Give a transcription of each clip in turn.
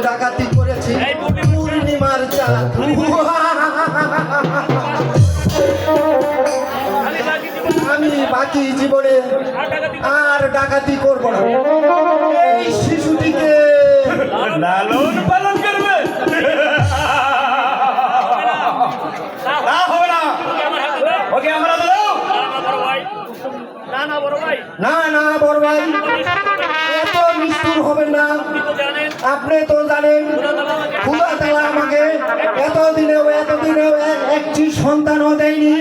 ডাকাতি করেছি পূর্ণিমার চাঁদ। আমি বাকি জীবনে আর ডাকাতি করব না। এই শিশুটিকে লালন পালন করবে না, হবে না, ওকে আমরা দেবো না। না বড় ভাই, এত নিষ্ঠুর হবেন না। আপনি তো জানেন খোদা তাআলা আমাকে এতদিনেও একটি সন্তানও দেয়নি,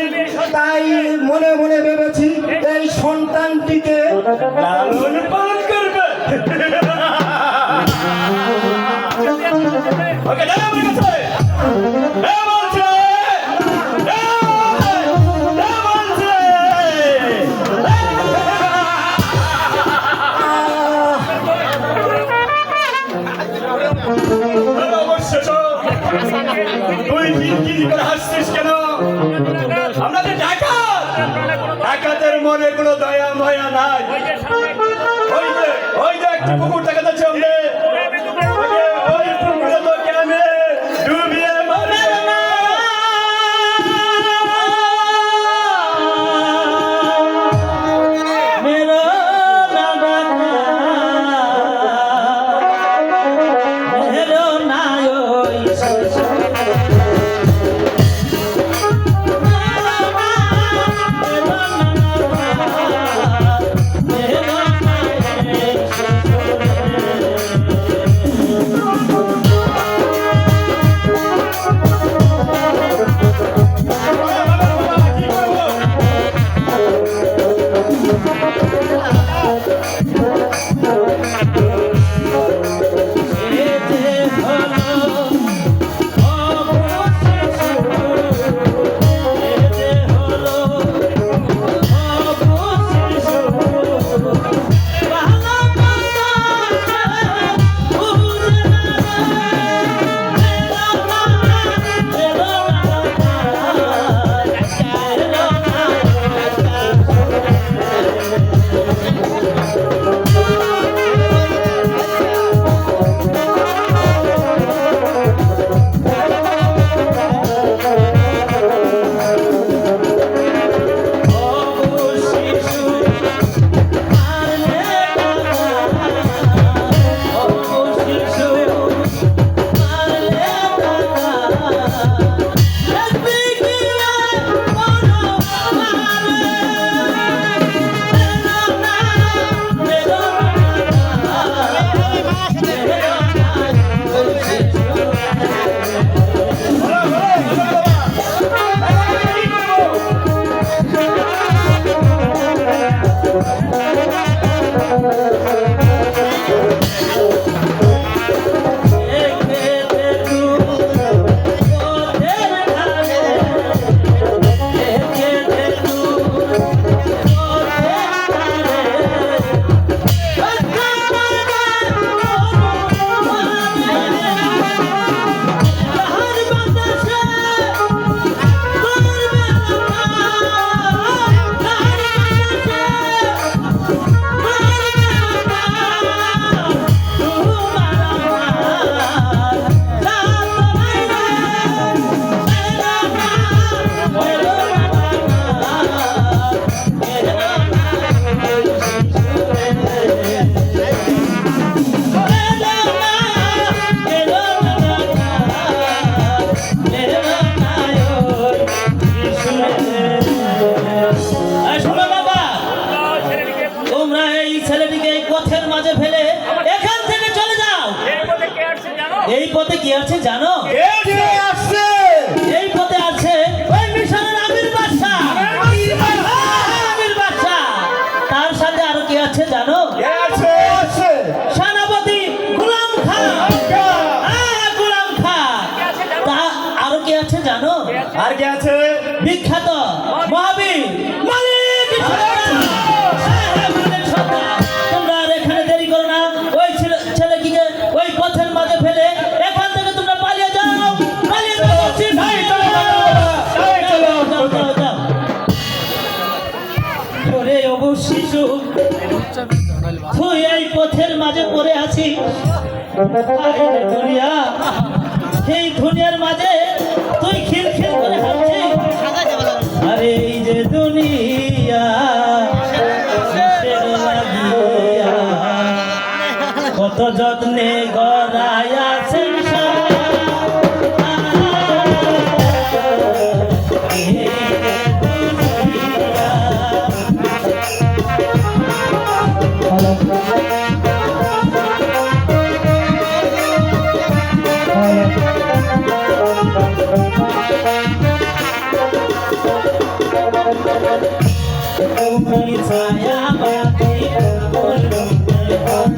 তাই মনে মনে ভেবেছি এই সন্তানটিকে লালন পালন করবে। ওকে দাও আমার কাছে, দাও বলছে, দাও বলছে। তুই কিনকিনি করে হাসছিস কেন? আমরা যে ডাকাতের মনে কোনো দয়া ময়া নাই। ওই যে একটি পুকুর দেখা যাচ্ছে, ওই পুকুরে তোকে আমি ডুবিয়ে মারি। এই পথে কি আছে জানো? কে আসছে? এই পথে আছে ওই মিশনের আমির বাদশা। আমির বাদশা, তার সাথে আরো কি আছে জানো? কে আছে? আসছে। সেনাপতি গোলাম খান। হ্যাঁ, গোলাম খান। তা আরো কি আছে জানো? আর কে আছে? বিখ্যাত মহাবীর মালিক সর্দার। হ্যাঁ, মালিক সর্দার। তোমরা আর এখানে দেরি করো না, ওই ছেলেকে ওই পথের মাঝে ফেলে এখান থেকে তোমরা পালিয়ে যাও। পালিয়ে যাও বলছি, ভাই, চলো, যাও, যাও, যাও। ওরে অবু শিশু, তুই এই পথের মাঝে পড়ে আছিস। আরে দুনিয়া, এই দুনিয়ার মাঝে তুই খিলখিল করে হাঁটছিস। আরে এই যে দুনিয়া, কিসের লাগিয়া, কত যত্নে গড়াইয়া সংসার। এই যে দুনিয়া, তুমি ছায়া বাতি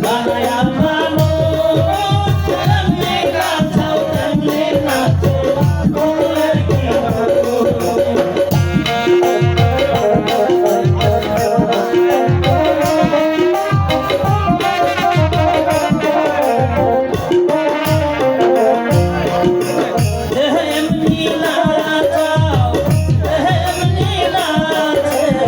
বানায়া ভালো, তেমনি গাছাও তেমনি নাচে, তোমার কি ভালো। এমনি নাচাও, এমনি নাচে, এমনি নাচাও, এমনি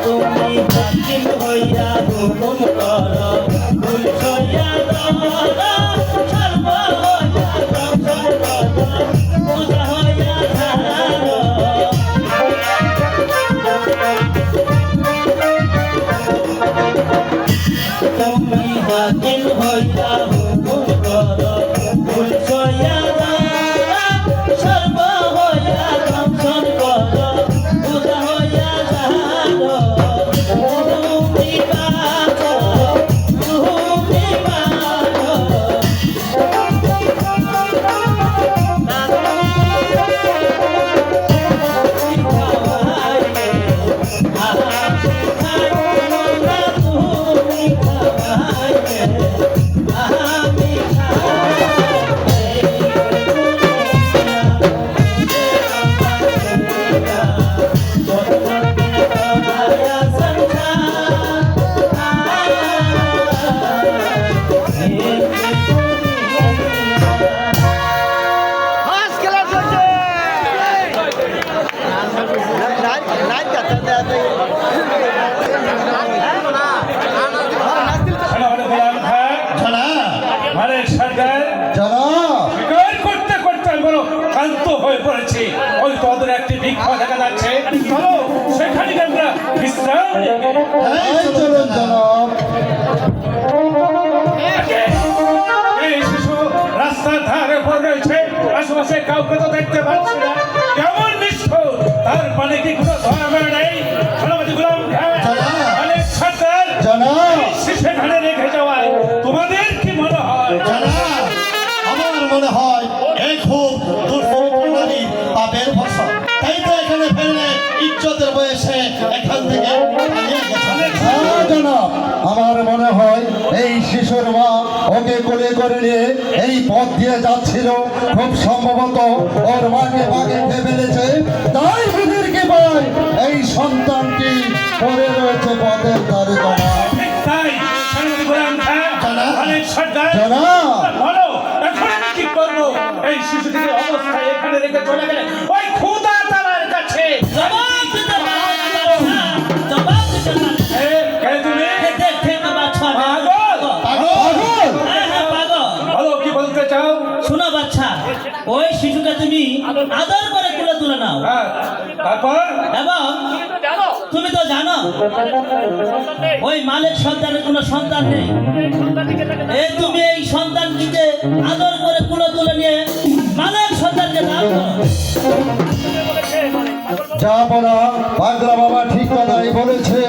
তুমি বাতিল হইয়া হুকুম করো, ভুল হইয়া ধরো, সর্ব হইয়া ধ্বংস করো, পূজা হইয়া ধারো। তুমি বাতিল হইয়া হুকুম করো, ভুল হইয়া ধরো, সর্ব হইয়া ধ্বংস করো, পূজা হইয়া ধারো। তুমি বাঁচো, তুমি বাঁচো। মালিক সরকার শিকার করতে করতে আমি বড় ক্লান্ত হয়ে পড়েছি। ওই তো ওদের একটি বৃক্ষ দেখা যাচ্ছে, চলো সেখানে গিয়ে আমরা বিশ্রাম নিই। এই শিশু রাস্তার ধারে পড়ে রয়েছে, আশেপাশে কাউকে তো দেখতে পাচ্ছি না। কেমন নিষ্ঠুর, তার মানে কি কোনো ধর্ম নেই? সেনাপতি গোলাম খান, মালিক সরকার শিশু ধারে রেখে যাওয়ায় তোমাদের কি মনে হয়? আমার মনে হয় এই খুব দুর্নীতি পাপের ফসল, তাই তো এখানে ফেললে ইজ্জতের বয়সে এখান থেকে পালিয়ে গেছে। জনাব, আমার মনে হয় এই শিশুর মা ওকে কোলে করে নিয়ে এই পথ দিয়ে যাচ্ছিল, খুব সম্ভবত ওর মাকে বাগে খেয়ে ফেলেছে, তাই বিধির কি পায় এই সন্তানটি পড়ে রয়েছে পথের ধারে। ঠিক তাই, সেনাপতি গোলাম খান, মালিক সরকার, জনাব শিশুটিকে অবস্থায় এখানে রেখে চলে গেলে ওই খোদা তাআলার কাছে জবাব দিতে পারো না, বাদশা। জবাব দিতে পারো না। কে তুমি দেখে না বাদশা, পাগল? হ্যাঁ, হ্যাঁ, পাগল। বলো কি বলতে চাও? শোনো বাচ্চা, ওই শিশুকে তুমি আদর করে তুলে তুলে নাও। হ্যাঁ, তারপর এবং তুমি তো জানো ওই মালিক সন্তানের কোনো সন্তান নেই। এই তুমি এই সন্তানটিকে আদর করে তুলে তুলে নিয়ে মালিক সন্তানকে দান করো। যা বলা পাগলা বাবা ঠিক কথাই বলেছে।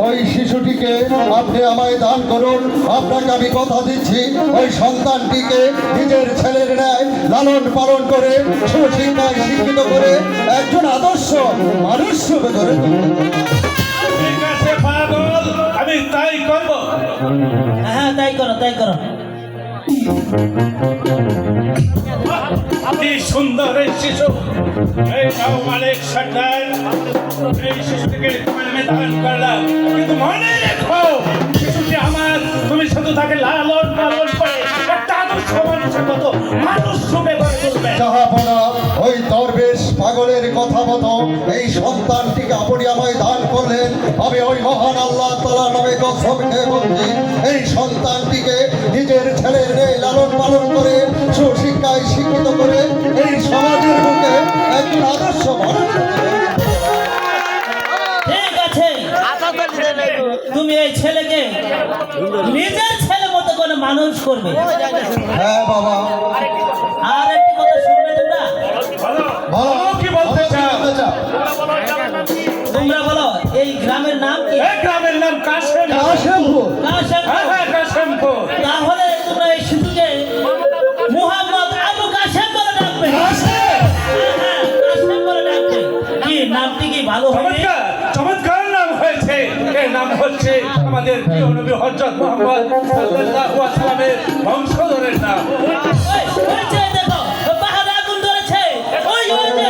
ওই শিশুটিকে আপনি আমায় দান করুন। আপনাকে আমি কথা দিচ্ছি, ওই সন্তানটিকে নিজের ছেলের ন্যায় লালন পালন করে সুশিক্ষায় শিক্ষিত করে একজন আদর্শ মানুষ রূপে গড়ে তুলব। ঠিক আছে পাগল, আমি তাই করব। হ্যাঁ, তাই করো, তাই করো। কি সুন্দর এই শিশু! এই নাও মালিক সর্দার, এই শিশুটিকে আমি দান করলাম, কিন্তু মনে রেখো শিশুটি আমার। তুমি শুধু তাকে লালন পালন করে একটা আদর্শ মানুষের মতো মানুষ রূপে গড়ে তুলবে। জাহাপনা ওই দরবেশ পাগলের কথা মতো এই সন্তানটিকে আপনি আমায় দান করলেন। আমি ওই মহান আল্লাহ তাআলা নামে কসম খেয়ে বলছি, এই সন্তানটিকে নিজের ছেলের ন্যায় লালন পালন করে সুশিক্ষায় শিক্ষিত করে এই সমাজের বুকে একজন আদর্শ মানুষ রূপে ঠিক আছে, তুমি এই ছেলেকে নিজের ছেলে মতো করে মানুষ করবে। হ্যাঁ বাবা। আর একটি কথা শুনবে তোমরা, বলো, বলো, বলো কি বলতে চাও? তোমরা বলো এই গ্রামের নাম কি? এই গ্রামের নাম কাশেম। কাশেমপুর। কাশেমপুর। হ্যাঁ হ্যাঁ, কাশেমপুর। তাহলে তোমরা এই শিশুকে মুহাম্মদ আবু কাশেম বলে ডাকবে। হ্যাঁ, কাশেম বলে ডাকবে। কি নামটি কি ভালো হবে? চমৎকার, চমৎকার নাম হয়েছে। এর নাম হচ্ছে আমাদের প্রিয় নবী হযরত মুহাম্মদ সাল্লাল্লাহু আলাইহি ওয়াসাল্লামের বংশধরের নাম। ওই, ওই যে দেখো, পাহাড়ে আগুন ধরেছে। ওই যে,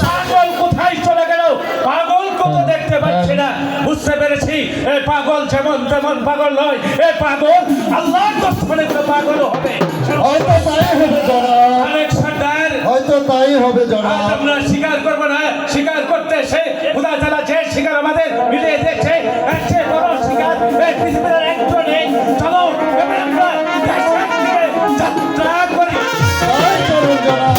পাগল কোথায় চলে গেল? পাগলকে তো দেখতে পাচ্ছি না। বুঝতে পেরেছি, এ পাগল যেমন তেমন পাগল নয়। এ পাগল আল্লাহর দর্শনে তো পাগল হবে। হয়তো তাই হবে জনাব, মালিক সর্দার, হয়তো তাই হবে আজ জনাব। আমরা স্বীকার করবো না। স্বীকার করতে এসে খোদা তাআলা যে স্বীকার আমাদের মিলিয়ে দিয়েছে, এর চেয়ে বড় স্বীকার এই পৃথিবীর আর একজন নেই। চলো এবার আমরা দেশের দিকে যাত্রা করি। তাই চলুন জনাব।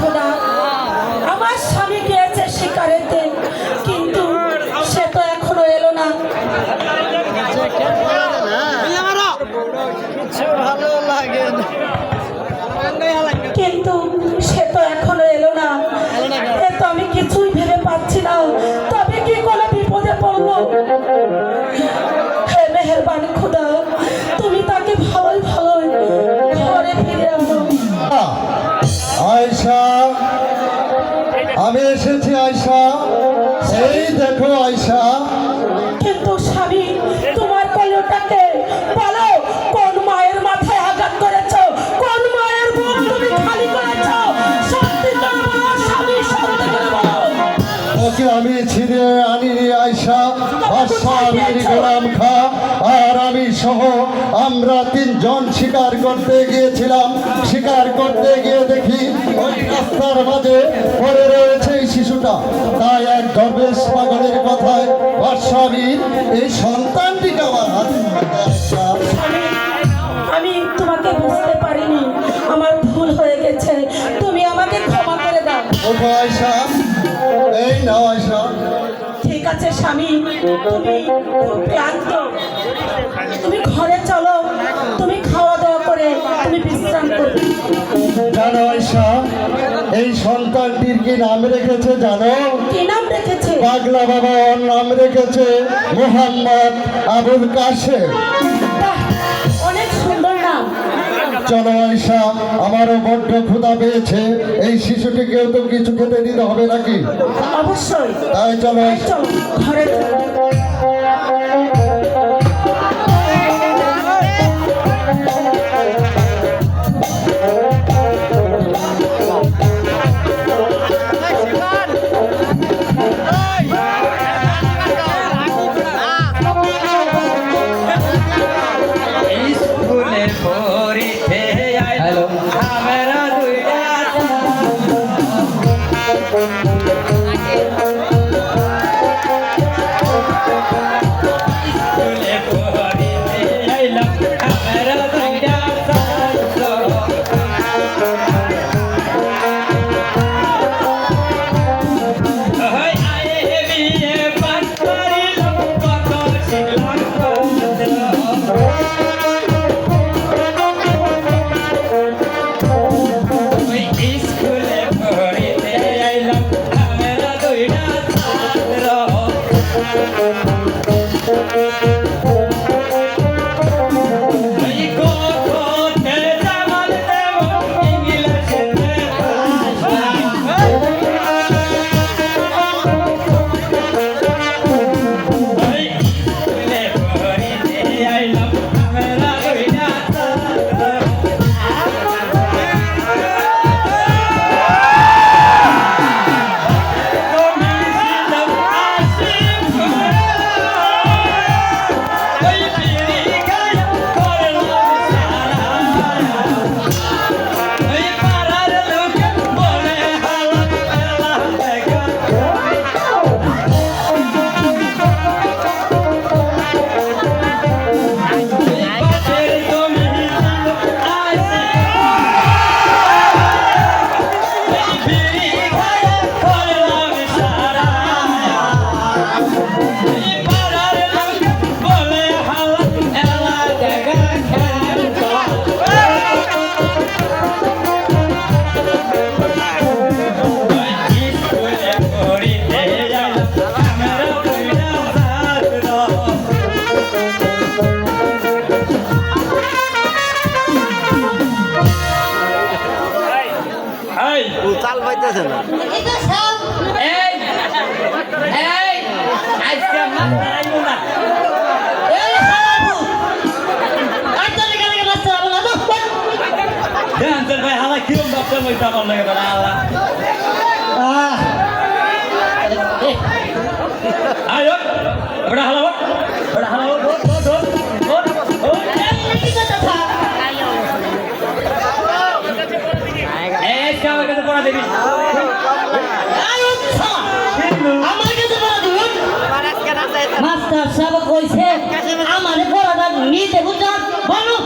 খোদা, আমার স্বামী গিয়েছে শিকারেতে, কিন্তু সে তো এখনো এলো না। কিন্তু সে তো এখনো এলো না। এ তো আমি কিছুই ভেবে পাচ্ছি না, তবে কি কোনো বিপদে পড়বো। হে মেহেরবান খোদা, তুমি তাকে ভালোই ভালোই ঘরে ফিরে আনো। আয়শা, আমি এসেছি আয়শা। এই দেখো আয়শা। কিন্তু স্বামী, তোমার কলটাকে বলো, কোন মায়ের মাথায় আঘাত করেছ? কোন মায়ের বুক তুমি খালি করেছ? সত্যি করে বলো স্বামী, সত্যি করে বলো। ওকে আমি ছিঁড়ে আনিনি আয়শা। আসামির গোলাম খা আর আমি সহ আমরা তিনজন শিকার করতে গিয়েছিলাম। শিকার করতে গিয়ে দেখি ওই রাস্তার মাঝে পড়ে রয়েছে এই শিশুটা। তাই এক দরবেশ পাগলের কথায় আসামির এই সন্তানটিকে আমার হাতে আয়শা। স্বামী, আমি তোমাকে বুঝতে পারিনি, আমার ভুল হয়ে গেছে, তুমি আমাকে ক্ষমা করে দাও। ওঠো আয়শা, এই নাও আয়শা। ঠিক আছে স্বামী, তুমি খুব ক্লান্ত, তুমি ঘরে চলো, তুমি খাওয়া দাওয়া করে তুমি বিশ্রাম করবে। জানো আয়শা, এই সন্তানটির কি নাম রেখেছে জানো? কি নাম রেখেছে? পাগলা বাবা ওর নাম রেখেছে মুহাম্মদ আবুল কাশেম। বাহ, অনেক সুন্দর নাম। চলো আয়শা, আমারও বড্ড ক্ষুধা পেয়েছে। এই শিশুটিকেও তো কিছু খেতে দিতে হবে নাকি? অবশ্যই, তাই চলো আয়শা। চলো ঘরে চলো। এই এই আজকে মাস্টার আইলো না এই হালাবু আজকে কালকে মাস্টার আবো না তো ধ্যান তোর ভাই হালা কিরম বাপটা মইতা আমার লাগে বড় আল্লাহ আয় বড় হালাবু এই কামে কাছে পড়া দিবি মাস্টার সাহেব কইছে আমারে পড়াটা নিতে বুঝছেন বলো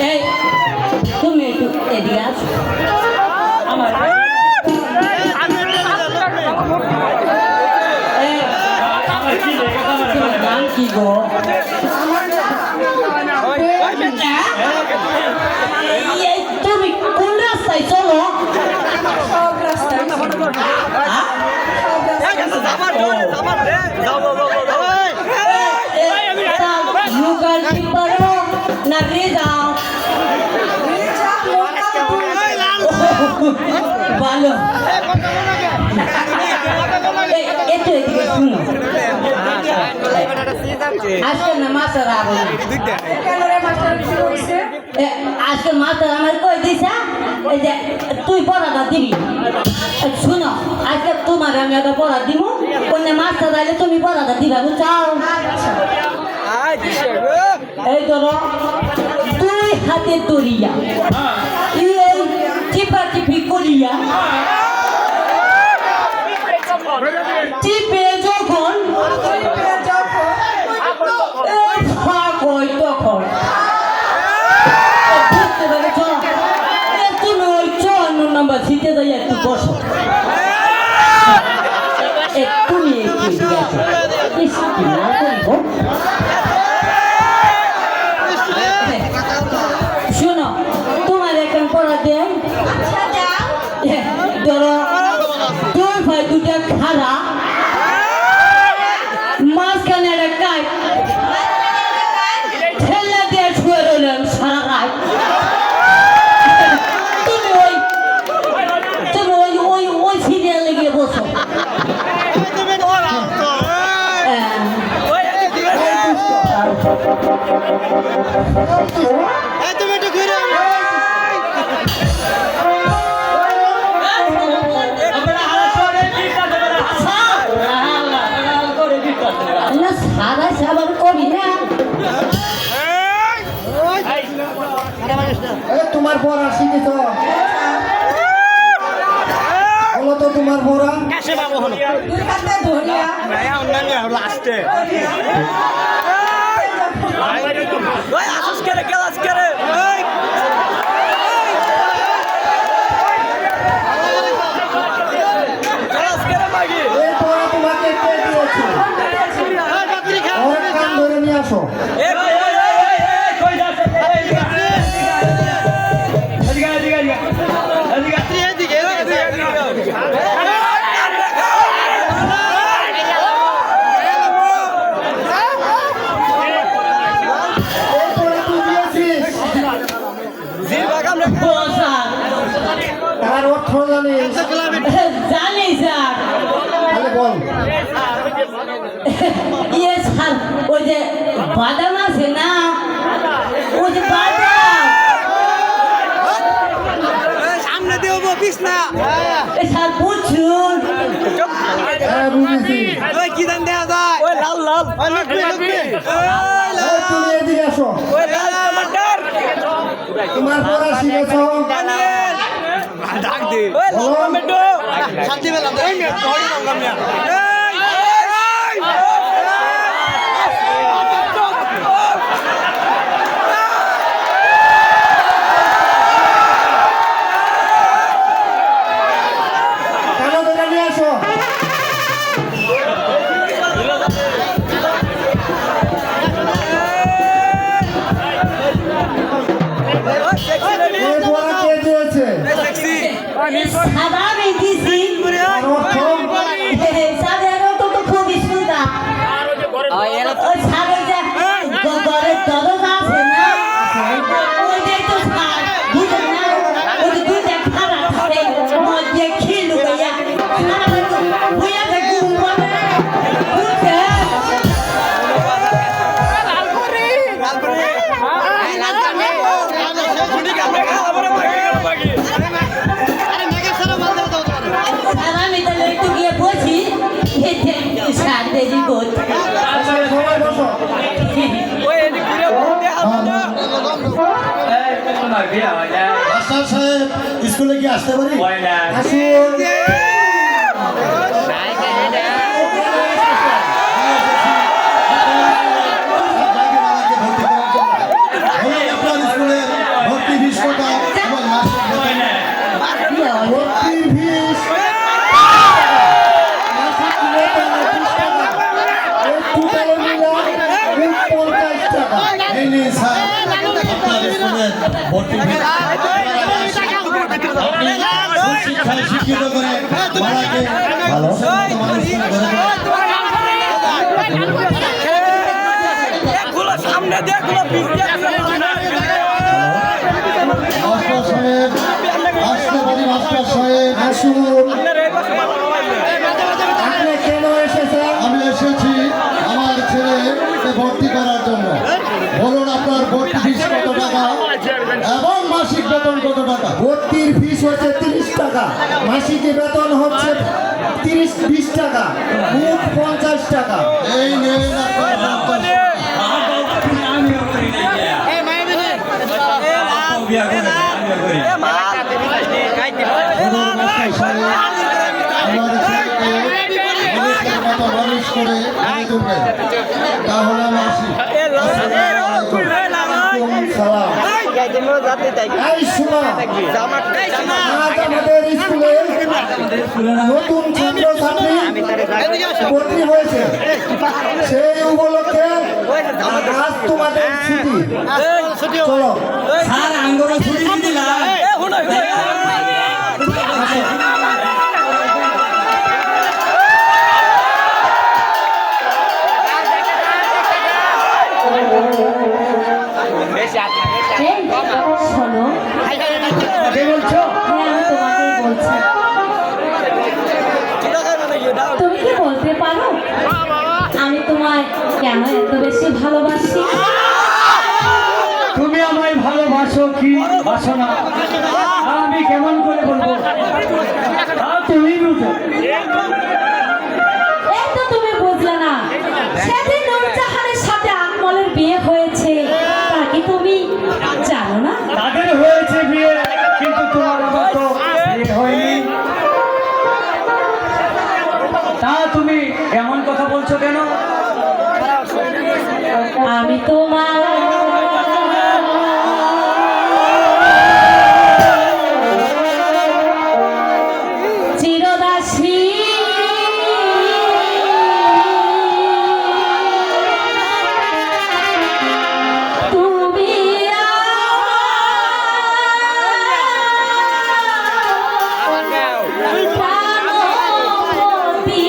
এই তুমি একটু এদিকে আসো নাম কি গো এই তুমি কোন রাস্তায় চলো সব রাস্তায় লোকাল ঠিক করো না রে যাও ভালো একটু এদিকে শুনো আজকে না মাস্টার আবো না কেন রে মাস্টার কিছু বলছে আজকে মাস্টার আমার কই দিছা এই যে তুই পড়াটা দিবি শুনো আজকে তোমার আমি একটা পড়া দিব কোন মাস্টার আইলে তুমি পড়াটা দিবা বুঝাও এই ধরো দুই হাতে দড়িয়া এই চিপা চিপি করিয়া চিপে যখন কই তখন বুঝতে পেরেছ তুমি ওই 54 নম্বর সিটে যাই একটু বসো তুমি একটু না করবো শোনো তোমার এখন পড়া দেয় ধরো দুই ভাই দুটা খাড়া মাঝখানে একটা কাঠ ঠেলা দিয়ে শুয়ে রইলাম সারা রাত তুমি ওই সিরিয়ালে গিয়ে বসো না সারা সাবার করি না তোমার পড়া শিখেছ বলো তো তোমার পড়া দুই হাতে ধরিয়া এই পড়া তোমাকে কে দিয়েছে ওর কান ধরে নিয়ে আসো এই পড়া তুই দিয়েছিস তার অর্থ জানিস জানি স্যার তাহলে বল ইয়ে স্যার ওই যে বাদাম আছে না ওই যে বাদাম এই স্যার বুঝছুন হ্যাঁ বুঝেছি এই তুমি এদিকে আসো তোমার পড়া শিখেছ কেন ধরে নিয়ে আসো এই পড়া কে দিয়েছে স্যার ওই যে ঘরের দরজা আছে না ওইটাই তো স্যার বুঝেন না ওই যে দুইটা খারাপ থাকে মধ্যে খিলু ভাইয়া ভুইয়া থেকে উঠবে বুঝছেন আর আমি তাহলে একটু গিয়ে বসি স্যার দেরি করতে আচ্ছা, সবাই বসো। মাস্টার সাহেব স্কুলে কি আসতে পারি আসুন। আপনার স্কুলে ভর্তি ফিস কত এবং মাসিক বেতন? ভর্তির ফিস মাসিক বেতন 21 টাকা। এই টোটালে মিলে 50 টাকা। এই নিন স্যার আপনার স্কুলে ভর্তি ফিস আপনি সুশিক্ষায় শিক্ষিত করে বাড়াকে ভালো মানুষ করে গড়ে মাস্টার সাহেব আসতে পারি মাস্টার সাহেব আসুন। আপনি কেন এসেছেন? আমি এসেছি আমার ছেলেকে ভর্তি করার জন্য বলুন আপনার ভর্তি ফিস কত টাকা এবং মাসিক বেতন কত টাকা ভর্তির ফিস হচ্ছে 30 টাকা, মাসিক বেতন হচ্ছে 20 টাকা, মোট 50 টাকা। এই নেন আপনার 50 বলুন মাস্টার সাহেব আমার ছেলেকে মানুষের মতো মানুষ করে গড়ে তুলবেন তাহলে আমি আসি আসসালামু আলাইকুম। সালাম। এই শোনো, আজ আমাদের স্কুলে নতুন ছাত্রছাত্রী ভর্তি হয়েছে, সেই উপলক্ষে আজ তোমাদের ছুটি। চলো স্যার আঙ্গুর ছুটি দিলাম এই, শোনো কে বলছো? হ্যাঁ আমি তোমাকেই বলছি তুমি কি বলতে পারো আমি তোমায় কেন এত বেশি ভালোবাসি? তুমি আমায় ভালোবাসো কি বাসো না আমি কেমন করে বলবো, তুমি বুঝো। এই তো তুমি বুঝলে না, সেদিন নূরজাহানের সাথে আকমলের বিয়ে হয়েছে তা কি তুমি জানো না? তাদের হয়েছে বিয়ে, কিন্তু তোমার আমার তো বিয়ে হয়নি। তা তুমি এমন কথা বলছো কেন? আমি তোমার চিরদাসী তুমি প্রাণপতি।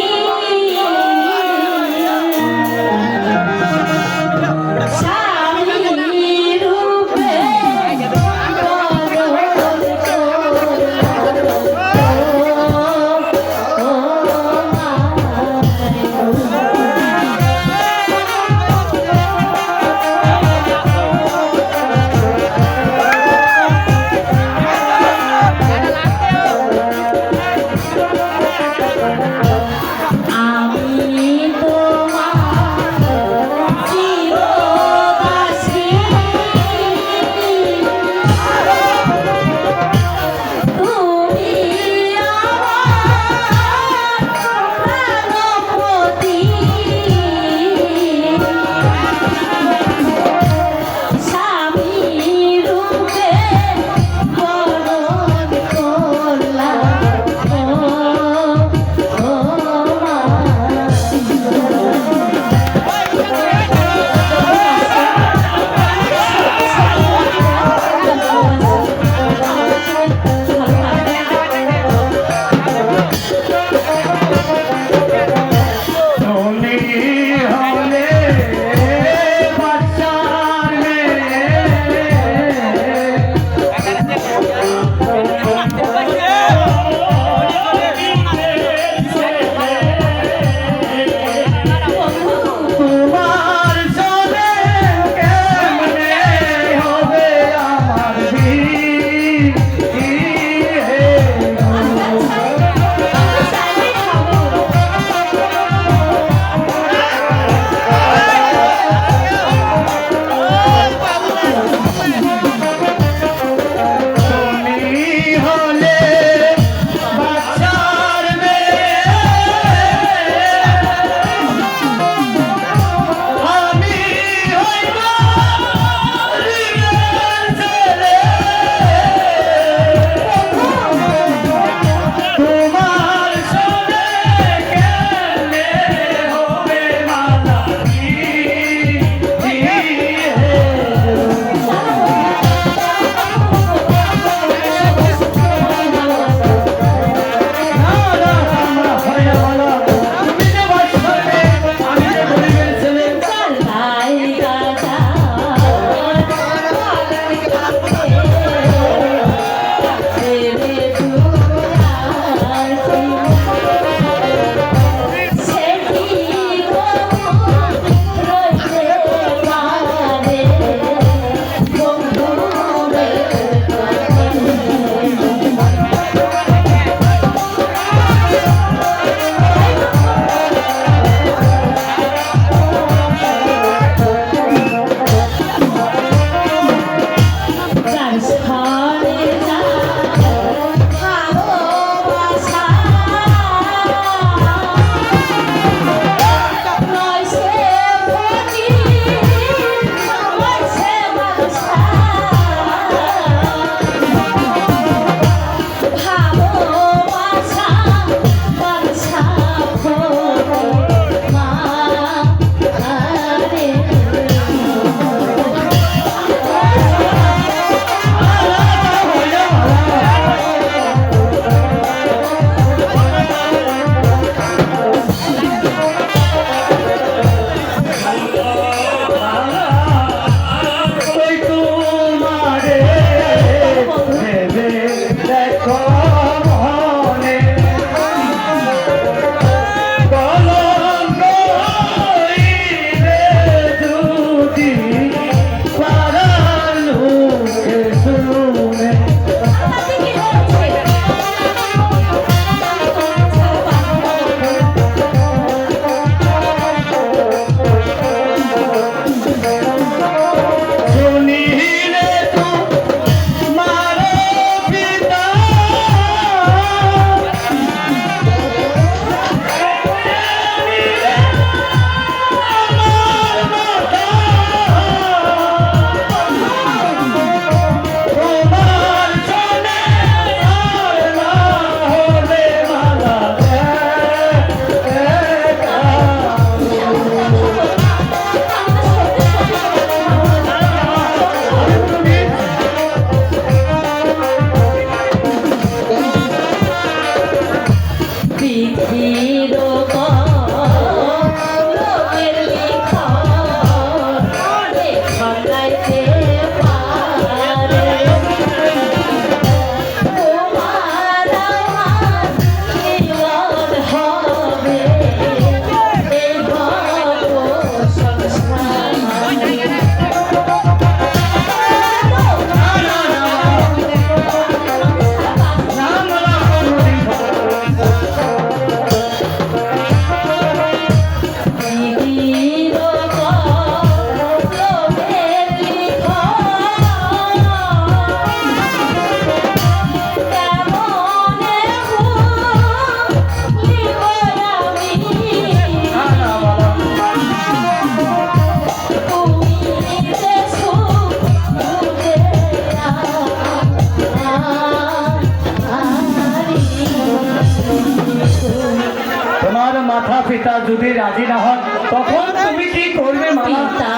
যদি রাজি না হন তখন তুমি কি করবে মালা? পিতা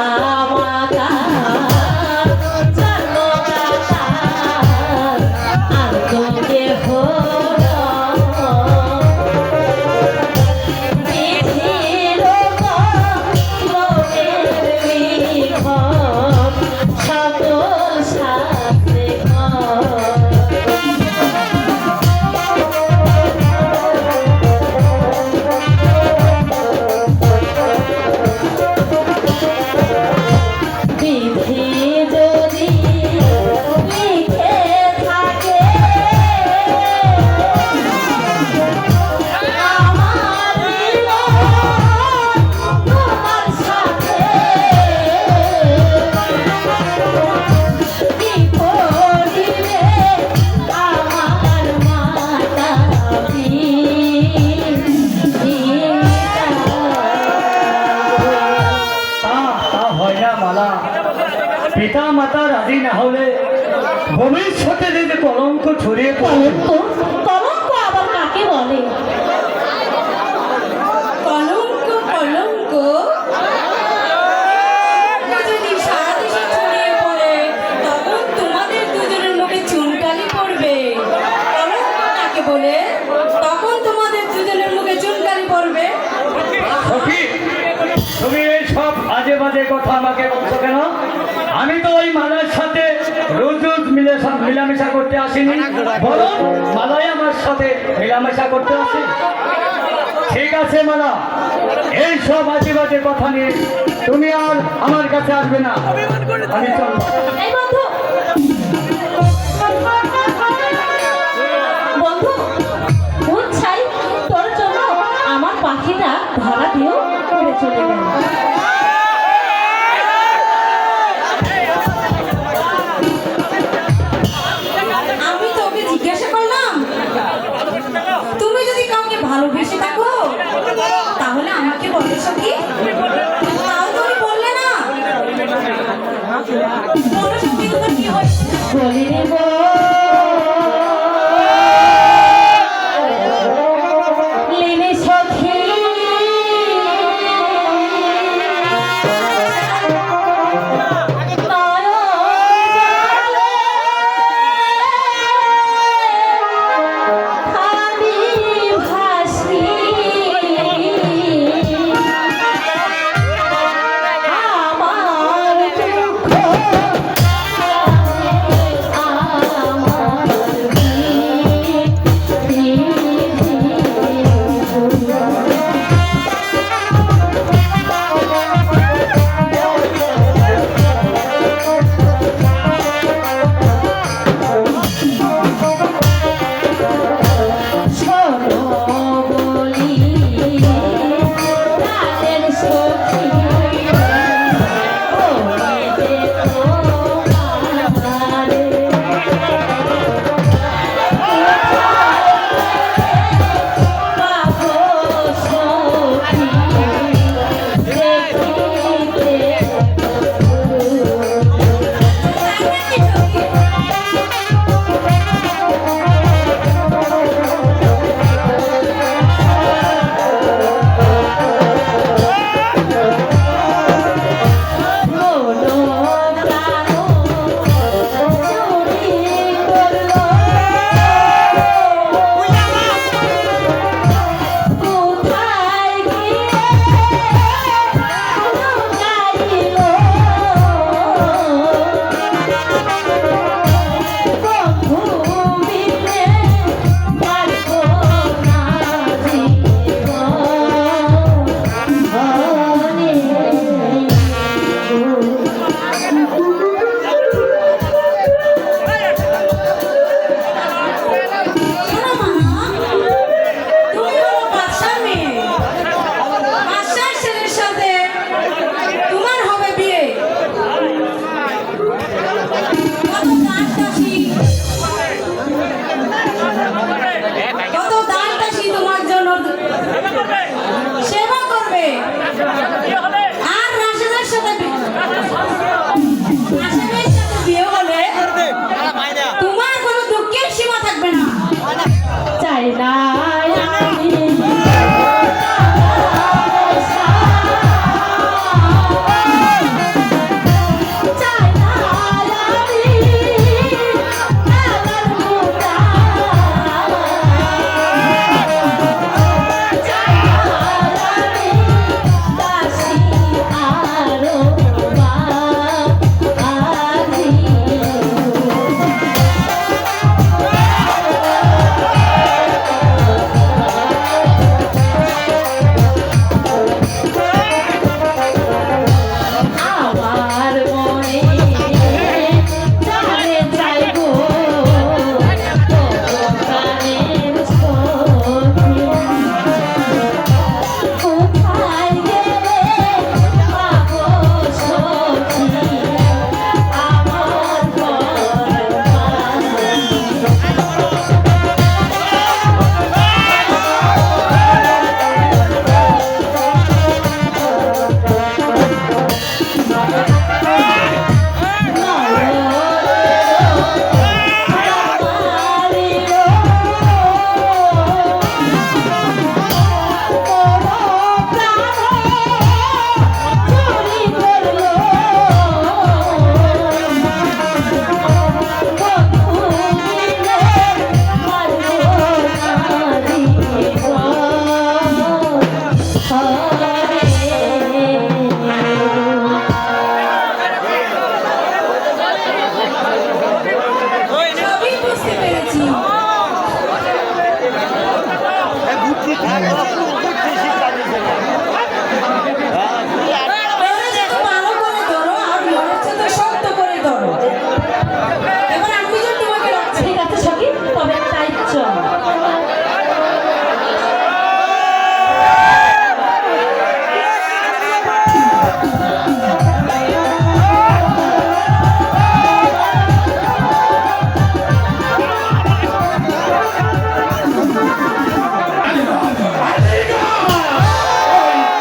মাতা জন্মদাতা আর তো কেহ বিধির লোকের লিখন সকল শাস্ত্রে বিধি যদি লিখে থাকে আমার মিলন তোমার সাথে কি করিবে আমার মাতা তা হয় না মালা। পিতা মাতা রাজি না হলে ভবিষ্যতে যদি কলঙ্ক ছড়িয়ে পড়ে। কলঙ্ক কলঙ্ক আবার কাকে বলে? কলঙ্ক কলঙ্ক যদি সারা দেশে ছড়িয়ে পড়ে তখন তোমাদের দুজনের মুখে চুনকালি পড়বে। কলঙ্ক কাকে বলে? তখন তোমাদের দুজনের মুখে চুনকালি পড়বে। সখী, তুমি এই সব আজে বাজে কথা আমাকে বলছো কেন? আমি তো ওই মালার সাথে রোজ রোজ মিলামেশা করতে আসিনি, বরং মালাই আমার সাথে মিলামেশা করতে আসি। ঠিক আছে মালা, এই সব আজে বাজে কথা নিয়ে তুমি আর আমার কাছে আসবে না, আমি চলবো। এই বন্ধু বন্ধু বুঝছাই তোর জন্য আমার পাখিটা ধরা দিয়েও উড়ে চলে গেল। আমি তোকে জিজ্ঞাসা করলাম তুমি যদি কাউকে ভালোবেসে থাকো তাহলে আমাকে বলো সখী। তাও তুমি বললে না। বলো সখী তোমার কি হয়েছে? বলি রে লিনি সখী খালি ভাসি আমার দুঃখ সবই বুঝতে পেরেছি। এবারে যত ভালো করে ধরো আর মনের চেয়ে শক্ত করে ধরো। এবার আমি যে তোমাকে রাখছি। ঠিক আছে সখী, তবে তাই চল।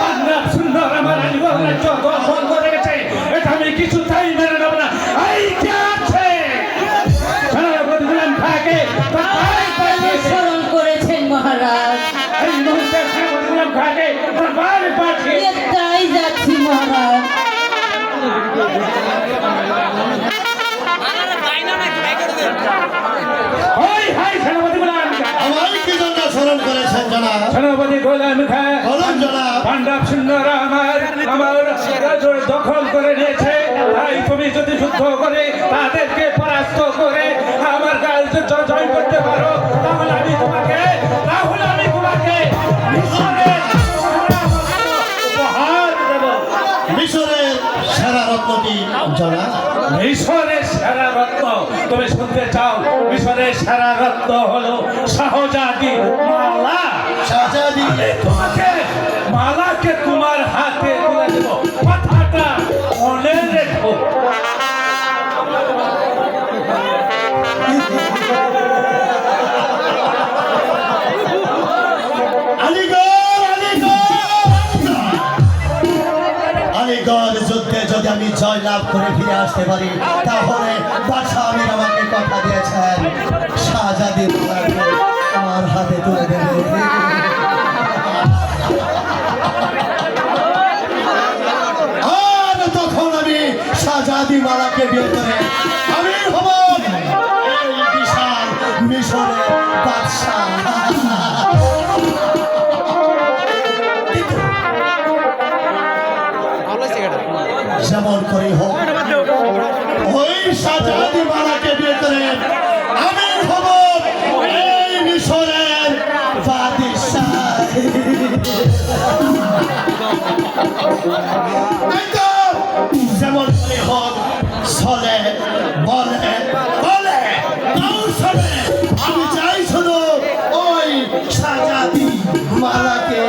পাঞ্জাব সুন্দর আমার আলিগড় রাজ্য দখল করে গেছে, এটা আমি কিছুতেই মেনে নেব না। এই কে আছে? সেনাপতি গুলাম খাকে স্মরণ করেছেন মহারাজ। এই মুহূর্তে সেনাপতি গুলাম খাকে বাড়ি পাঠিয়ে তাই যাচ্ছি মহারাজ। ওই হাই সেনাপতি গুলাম খা। আমার কি জন্য স্মরণ করেছেন জনাব? সেনাপতি গোলাম খা বলুন জনাব। পাঞ্জাব সুন্দর আমার রাজ্য দখল করে নিয়েছে, তাই তুমি যদি যুদ্ধ করে তাদেরকে পরাস্ত করে আমার রাজ্য জয় করতে পারো, তাহলে আমি তোমাকে মিশরের উপহার দেব। মিশরের সেরা রত্নটি জনাব। মিশরের সেরা রত্ন তুমি শুনতে চাও? মিশরের সেরা রত্ন হলো শাহজাদি মালা। শাহজাদি তোমাকে মালাকে তোমার হাতে তুলে দেব, কথাটা মনে রেখো। আলিগড় যুদ্ধে যদি আমি জয় লাভ করে ফিরে আসতে পারি, তাহলে বাদশাহ আমির আমাকে কথা দিয়েছেন শাহজাদি মালাকে আমার হাতে তুলে দেবে। আর তখন আমি শাহজাদি মালাকে বিয়ে করে আমি হব এই বিশাল মিশরের বাদশাহ। যেমন করে হোক ওই শাহজাদি মালাকে বিয়ে করে আমি হব এই মিশরের বাদশাহ। যেমন করে হোক চলে বলে বলে চলে, আমি চাই শুধু ওই শাহজাদি মালাকে।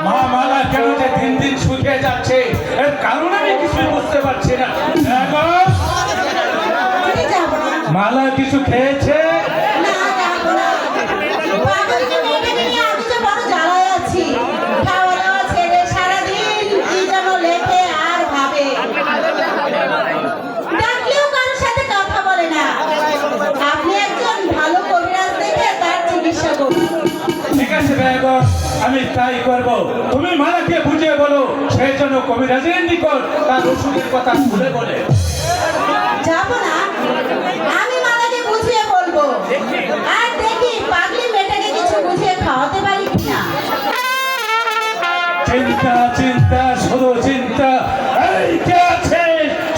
মা মালা কেন যে দিন দিন শুকিয়ে যাচ্ছে, এর কারণ আমি কিছুই বুঝতে পারছি না। দেখো, আমি যাবো না। মালা কিছু খেয়েছে? না, যাবো না। পাগলকে মেয়েটাকে নিয়ে আমি তো বড় জ্বালায় আছি। খাওয়া দাওয়া ছেড়ে সারাদিন কি যেন লেখে আর ভাবে। ডাকলেও কারোর সাথে কথা বলে না। আপনি একজন ভালো কবিরাজ দেখে তার চিকিৎসা করুন। ঠিক আছে বেগম, আমি তাই করব। তুমি মালাকে বুঝিয়ে বলো, সেই জন্য কবিরাজের নিকট তার ওষুধের কথা খুলে বলে। যাবো না। আমি মালাকে বুঝিয়ে বলবো। আর দেখি পাগলি মেয়েটাকে কিছু বুঝিয়ে খাওয়াতে পারি কিনা। চিন্তা চিন্তা শুধু চিন্তা। এই কে আছে?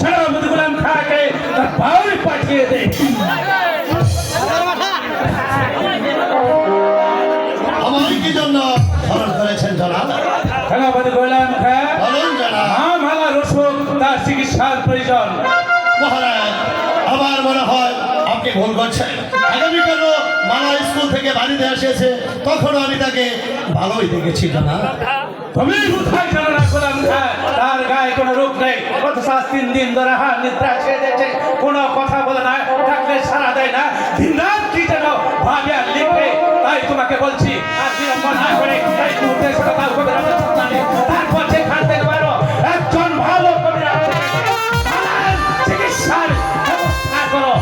সেনাপতি গোলাম খাকে তার বাড়ি পাঠিয়ে দে। আমার কি জন্য স্মরণ করেছেন জনাব? সেনাপতি গোলাম খা বলুন জনাব। মা মালার ওষুধ তার চিকিৎসার প্রয়োজন। মহারাজ, আমার মনে হয় আপনি ভুল করছেন। আগামীকাল মালা স্কুল থেকে বাড়িতে এসেছে তখনও আমি তাকে ভালোই দেখেছি না। তুমি কোথায় জানো না গোলাম খা তার গায়ে কোনো রোগ নেই, অথচ 3 দিন ধরে নিদ্রা ছেড়েছে, কোনো কথা বলে না, ডাকলে সারা দেয় না, দিন রাত কি যেন ভাবে আর লিখে। তাই তোমাকে বলছি আর বিলম্ব না করে এই মুহূর্তে সেটা কাউ করে তারপর যেখান থেকে পারো একজন ভালো কবি আছে চিকিৎসার ব্যবস্থা করো।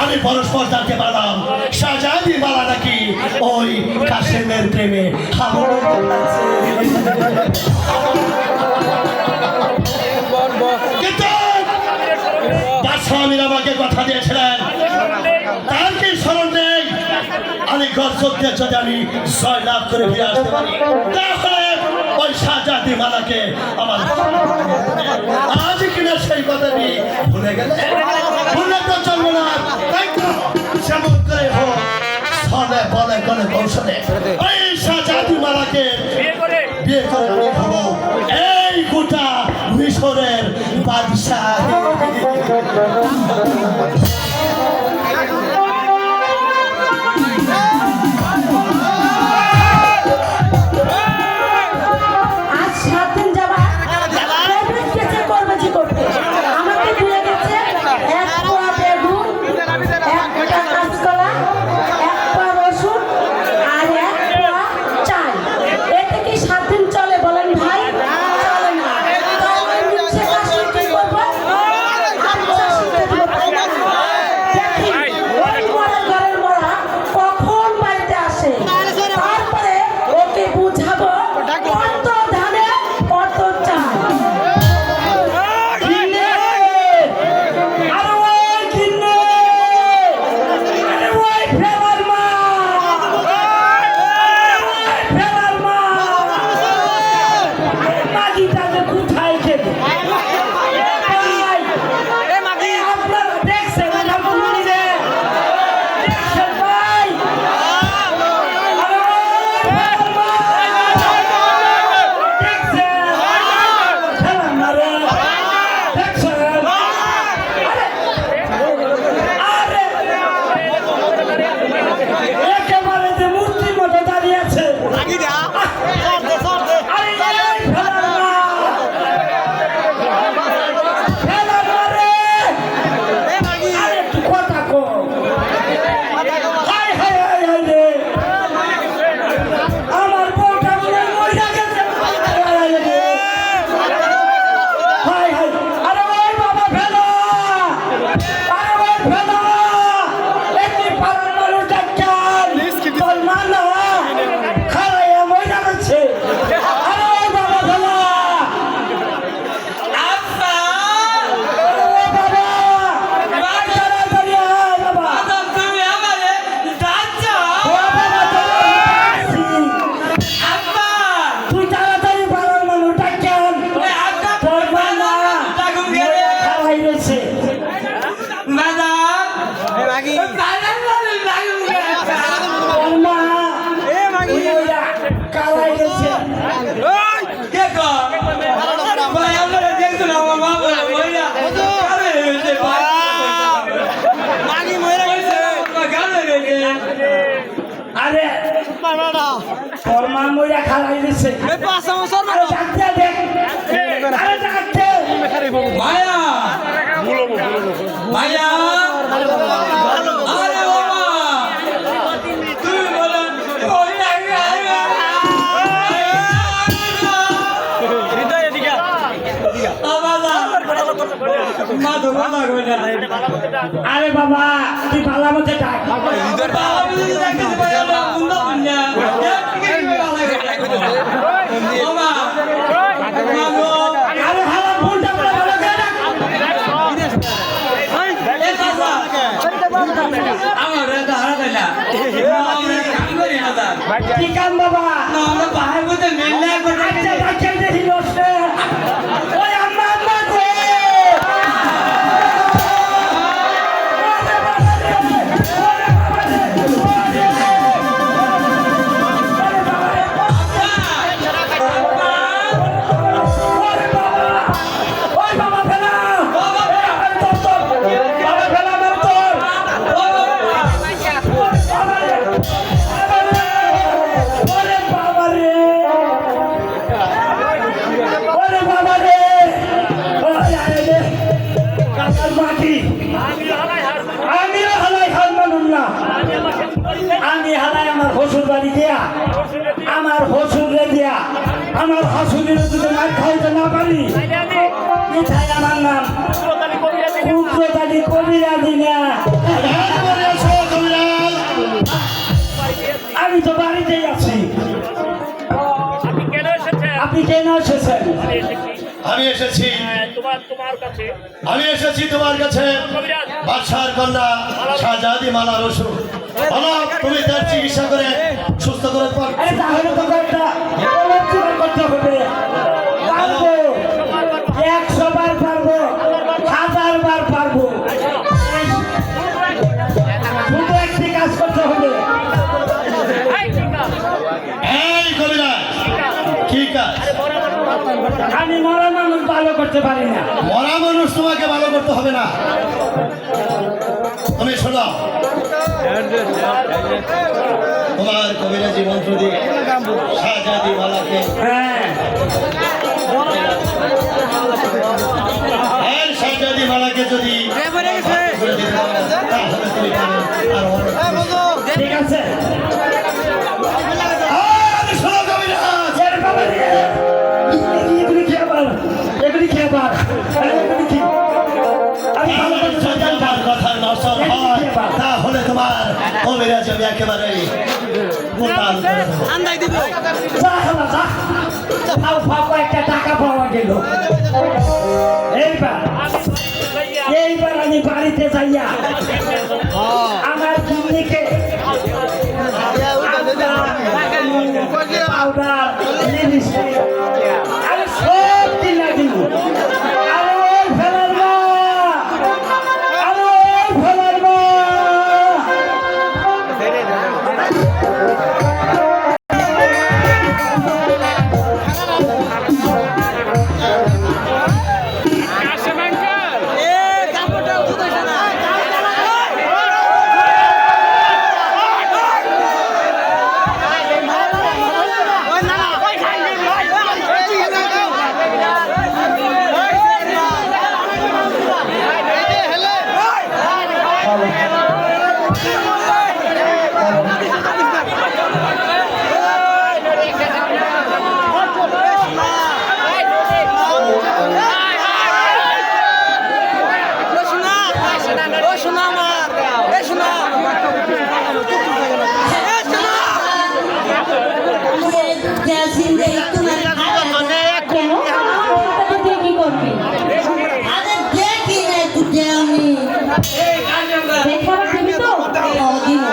আমি পরস্পর জানতে পারলাম শাহজাদি মালা নাকি ওই কাশেমের প্রেমে কিন্তু স্বামীর আমাকে কথা দিয়েছিলেন তার কি স্মরণ নেই? আমি গর্জকে যদি আমি জয় লাভ করে ফিরে আসতে পারি তাহলে ওই শাহজাদি মালাকে আমার আজ কিনা সেই কথাটি ভুলে গেলে ভুলে তো চলবে না। তাই তো যেমন করে হোক ছলে বলে করে কৌশলে ওই শাহজাদি মালাকে বিয়ে করে আমি হবো এই গোটা মিশরের বাদশাহ। আজ 7 দিন যাবা প্রাইভেট কেসে করবে জি করতে আমাকে দিয়ে গেছে 1 পোয়া বেগুন 1 কাঁচকলা 1 পোয়া রসুন আর 1 পোয়া চাল। এতে কি 7 দিন চলে বলেন ভাই? চলে না। তাহলে নিচে কাশি কি করবো? আচ্ছা শিখতে দিব তাই না? দেখি ওই মরা ঘরের মরা কখন বাড়িতে আসে, তারপরে ওকে বুঝাবো কত ধানে কত চাল। কিনে আরে ওই কিনে আরে ওই ফেলার মা ফেলার মা মাগিটাকে কোথায় খেতে আপনারা দেখছেন না বলুন যে দেখছেন ভাই আরে ওই ফেলার মা দেখছেন ফেলার মা রে দেখছেন আরে একেবারে যে মূর্তির মতো দাঁড়িয়ে আছে আরে এই ফেলার মা ফেলার মা রে আরে একটু কথা কও হাই হাই হাই হাই রে আমার বউটা মনে হয় মইরা গেছে হাই হাই আরে ওই বাবা ফেলা আরে ওই ফেলা একটি পাড়ার মানুষ ডাক্তার তোর মা না খারাইয়া মইরা গেছে আরে ওই বাবা ফেলা আব্বা আরে ওই বাবা তাড়াতাড়ি আয় বাবা তুমি আমারে ডাকছো ও বাবা আব্বা তুই তাড়াতাড়ি পাড়ার মানুষ ডাক্তার তোর মা না খারাই গেছে আরে তোর মা মইরা খালাই দিছে আরে ডাক্তার দেখ আরে ডাক্তার মায়া মায়া আরে বাবা তুমি বলো ওই আরে বাবা তুই ভালো মতো ডাক আরে ভালো ফোনটা করে ভালো করে ডাক আমার হারা দিলা কি কাম বাবা আমরা বাহার মধ্যে মেলা করে ডাক্তার দেখি বসে ওই আম্মা আম্মা কই আমিও হালাই হাল মানুন না। আমি হালাই আমার হসুর বাড়ি দিয়া, আমার হসুরে দিয়া, আমার হাসুরের যদি মার খাইতে না পারি, মিঠাই আমার নাম পুত্রদানি কবিরাজি না। আমি তো বাড়িতেই আছি। আপনি কেন এসেছেন? আমি এসেছি তোমার কাছে বাদশার কন্যা শাহজাদি মালা রসু। বলো, তুমি তার চিকিৎসা করে সুস্থ করে আরে তাহলে তো একটা পরিবর্তন করতে হবে। পারবো, 100 বার পারবো, 1000 বার পারবো। শুধু একটি কাজ করতে হবে। এই কবিরাজ, কি কাজ? আমি মরা মানুষ ভালো করতে পারি না। মরা মানুষ তোমাকে ভালো করতে হবে না। তুমি শোনো, তোমার কবিরাজি মন্ত্র দিয়ে শাহজাদি মালাকে হ্যাঁ, আর শাহজাদি মালাকে যদি করে দিতে পারো, তাহলে তুমি পাবে। আর অনেক ঠিক আছে। আর শোনো কবিরাজ, এর বাবা রে, এগুলি কি আবার? এগুলি কি আবার? এগুলি কি? আমি ভালো করে যদি আমার কথার নসল হয়, তাহলে তোমার কবিরাজ আমি একেবারে উত্তাল করে দেবো। যা খালা যা। ফাও ফাও কয়েকটা টাকা পাওয়া গেল। এইবার আমি বাড়িতে যাইয়া আমার কিডনিকে পাউডার লিপস্টিক আমি সব কিনা দিব। আরে ফেলার মা, আরে ফেলার মা। কেন? টাকা দিয়ে কি করবি? দেখাবার দিবি তো? দিব।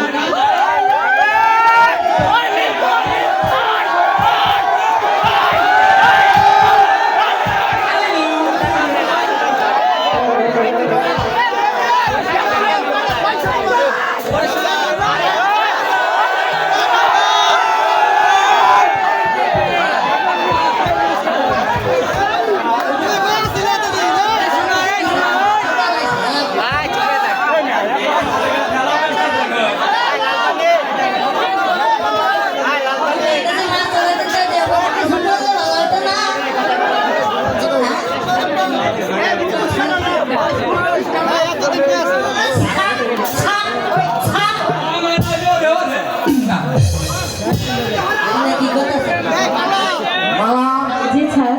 জি স্যার।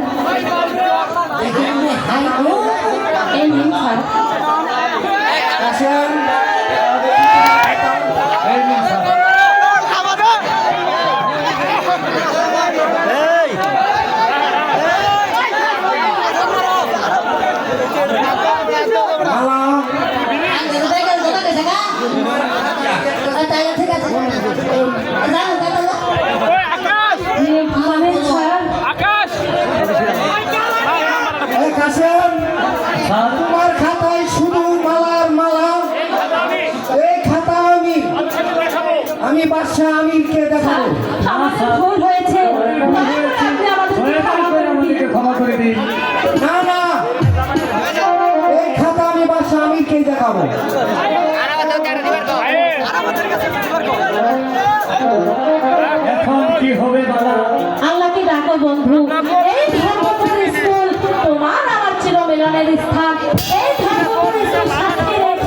এই নিন স্যার। আসেন। মানে স্যার কাসেম, তোমার খাতায় শুধু মালার মালা। এই খাতা আমি বাদশাহ আমিরকে দেখাবো। আমাদের ভুল হয়েছে। আপনি আমাদের ক্ষমা করে দিন। না না, এই খাতা আমি বাদশাহ আমিরকে দেখাবো। এখন কি হবে বাবা? আল্লাহকে ডাকো বন্ধু। এই ধর্মপুর স্কুল তোমার আমার চিরমিলনের স্থান। এই ধর্মপুর স্কুল সাক্ষী রেখে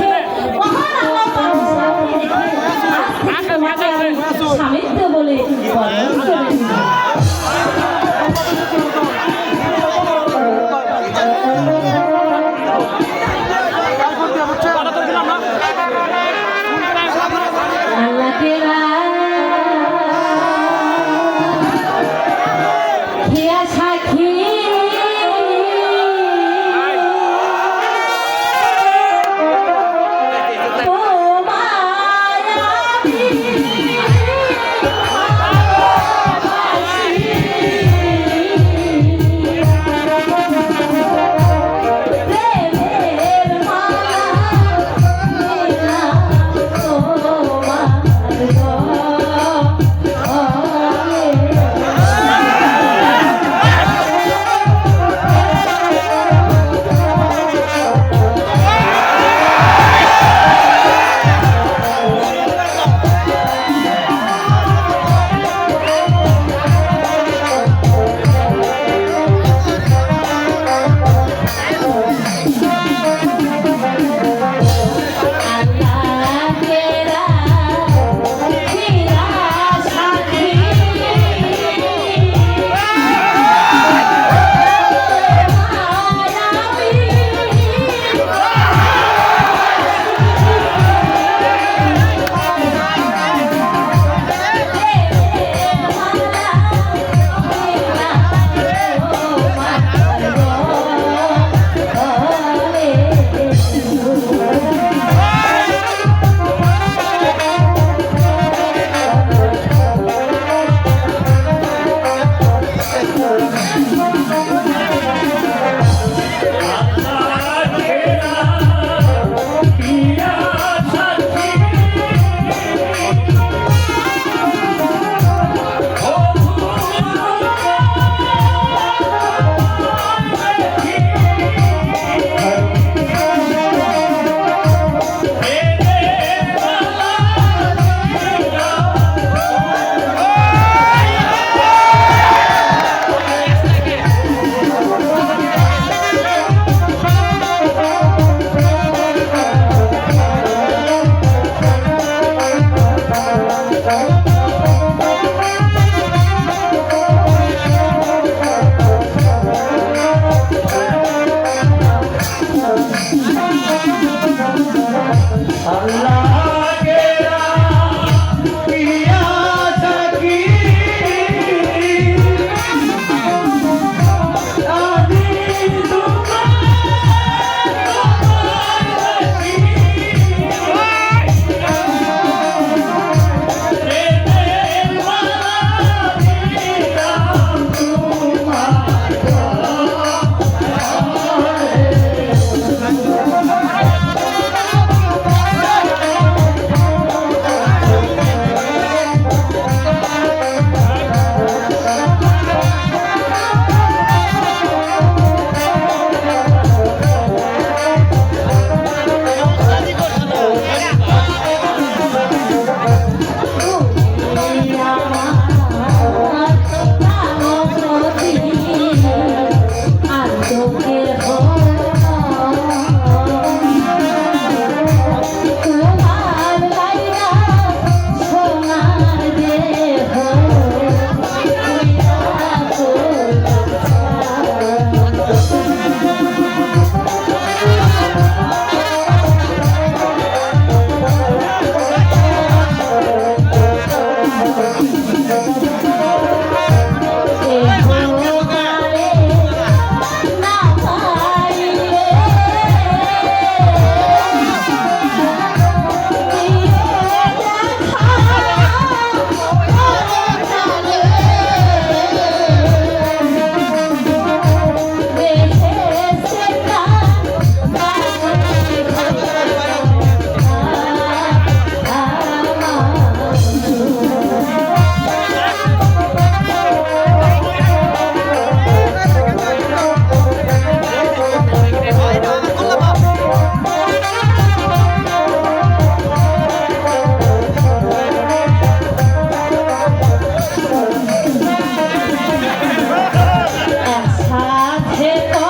একসাথে তো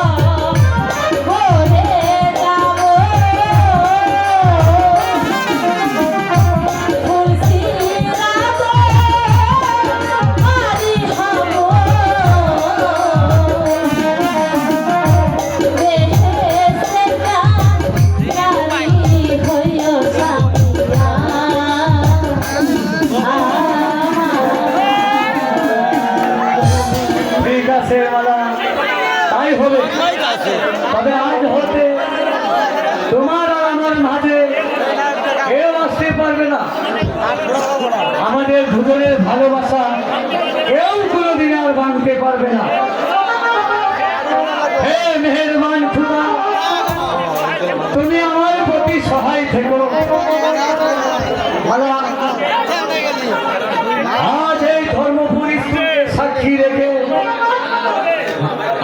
ঘুরে যাব খুশিরা তো আরি হব বেহেশতে রানী হইও ঠিক আছে মালা, তাই হবে। তবে আজ হতে তোমার আর আমার মাঝে কেউ আসতে পারবে না। আমাদের দুজনের ভালোবাসা কেউ কোনোদিন আর ভাঙতে পারবে না। হে মেহেরবান খুদা, তুমি আমার প্রতি সহায় থেকো। মালা, আজ এই ধর্ম পরিস্থিতিকে সাক্ষী রেখে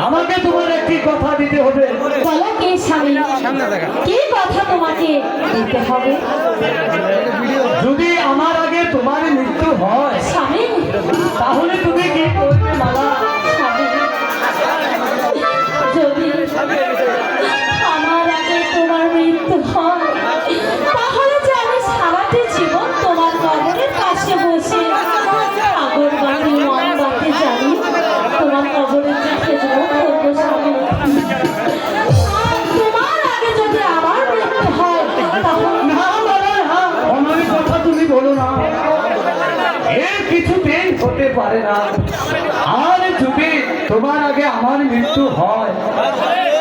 আমাকে তোমার একটি কথা দিতে হবে। বলো কে স্বামী, কি কথা তোমাকে দিতে হবে? যদি আমার আগে তোমার মৃত্যু হয় স্বামী, তাহলে তুমি কি করবে মালা? স্বামী, যদি আমার আগে তোমার মৃত্যু হয় তাহলে যে আমি সারাটি জীবন তোমার কবরের পাশে বসে আগরবাতি মোমবাতি জ্বালি তোমার কবরের কাছে করবো স্বামী। আর তোমার আগে যদি আমার মৃত্যু হয় তাহলে না মালা, না, আমার কথা তুমি বলো না। এর কিছুতেই হতে পারে না। আর যদি তোমার আগে আমার মৃত্যু হয়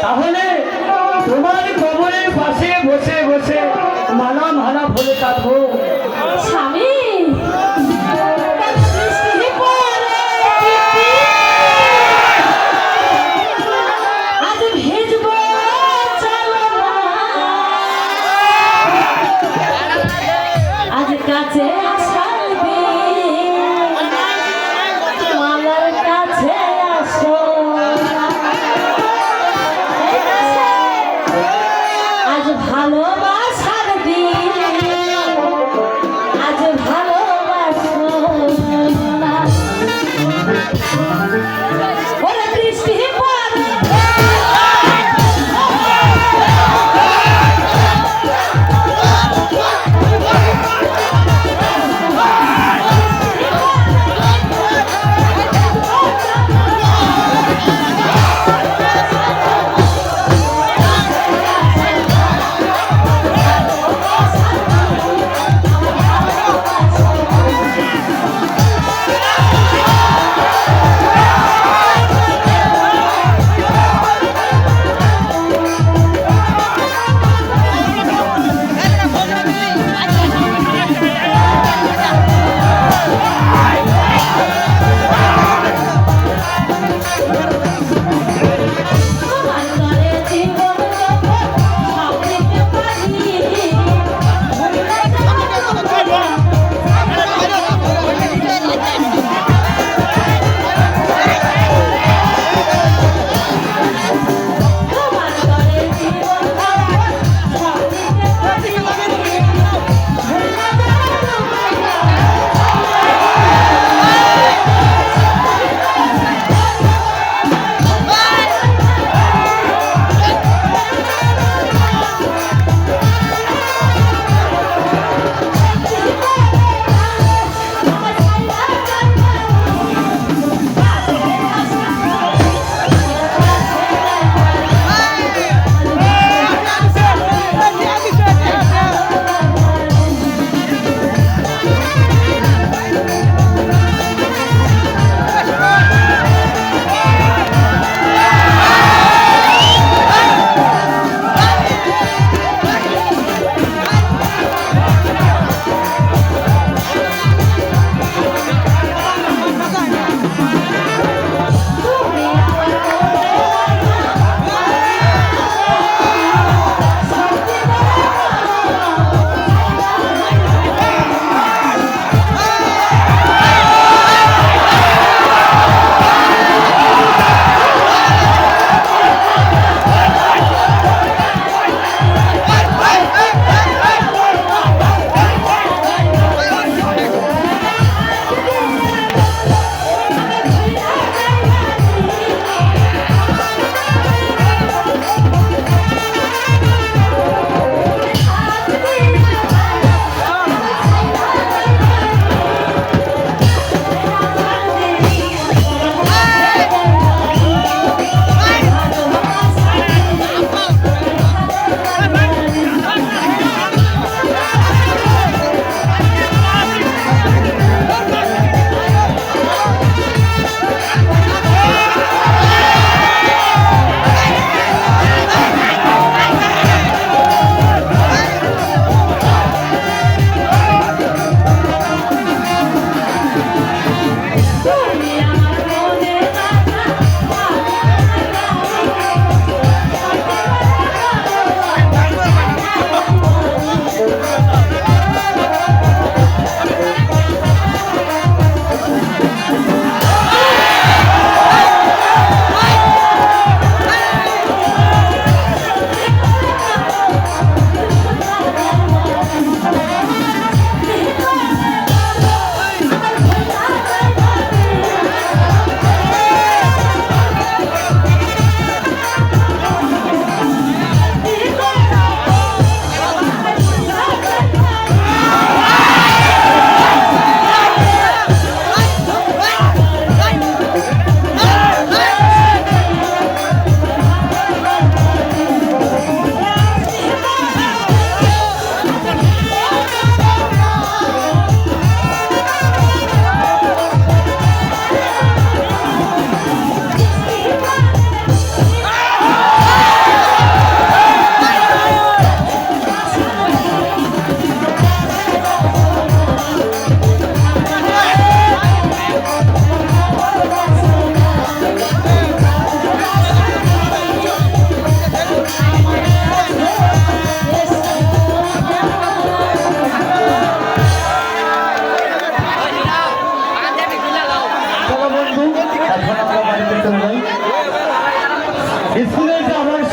তাহলে তোমার কবরের পাশে বসে বসে মালা মালা বলে কাঁদবো। স্বামী, বৃষ্টি পড়ে আজ ভিজবো চলো না, আজ কাছে আসার দিন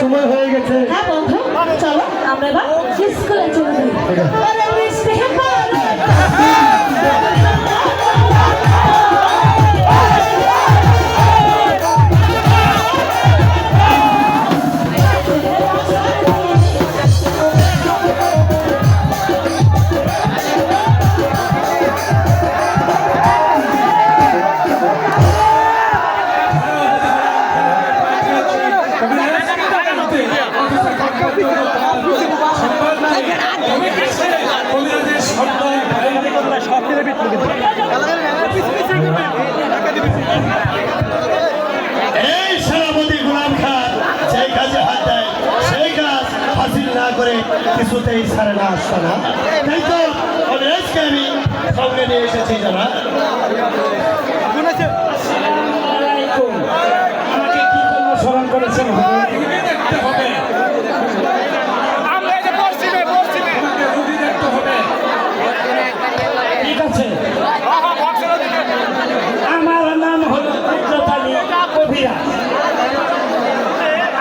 সময় হয়ে গেছে। হ্যাঁ বন্ধু, চলো আমরা এবার স্কুলে চলে যাই। আরে বৃষ্টি পড়ে। এই সেনাপতি গোলাম খান যে কাজে হাত দেয় সেই কাজ হাসিল না করে কিছুতেই ছাড়ে না আসছে না। তাই তো কংগ্রেসকে আমি সঙ্গে নিয়ে এসেছি যারা। আমাকে কি জন্য স্মরণ করেছেন রুগী দেখতে হবে। আমাকে রুগী দেখতে হবে। ঠিক আছে, আমার নাম হলো পুত্রপালি কবিরা।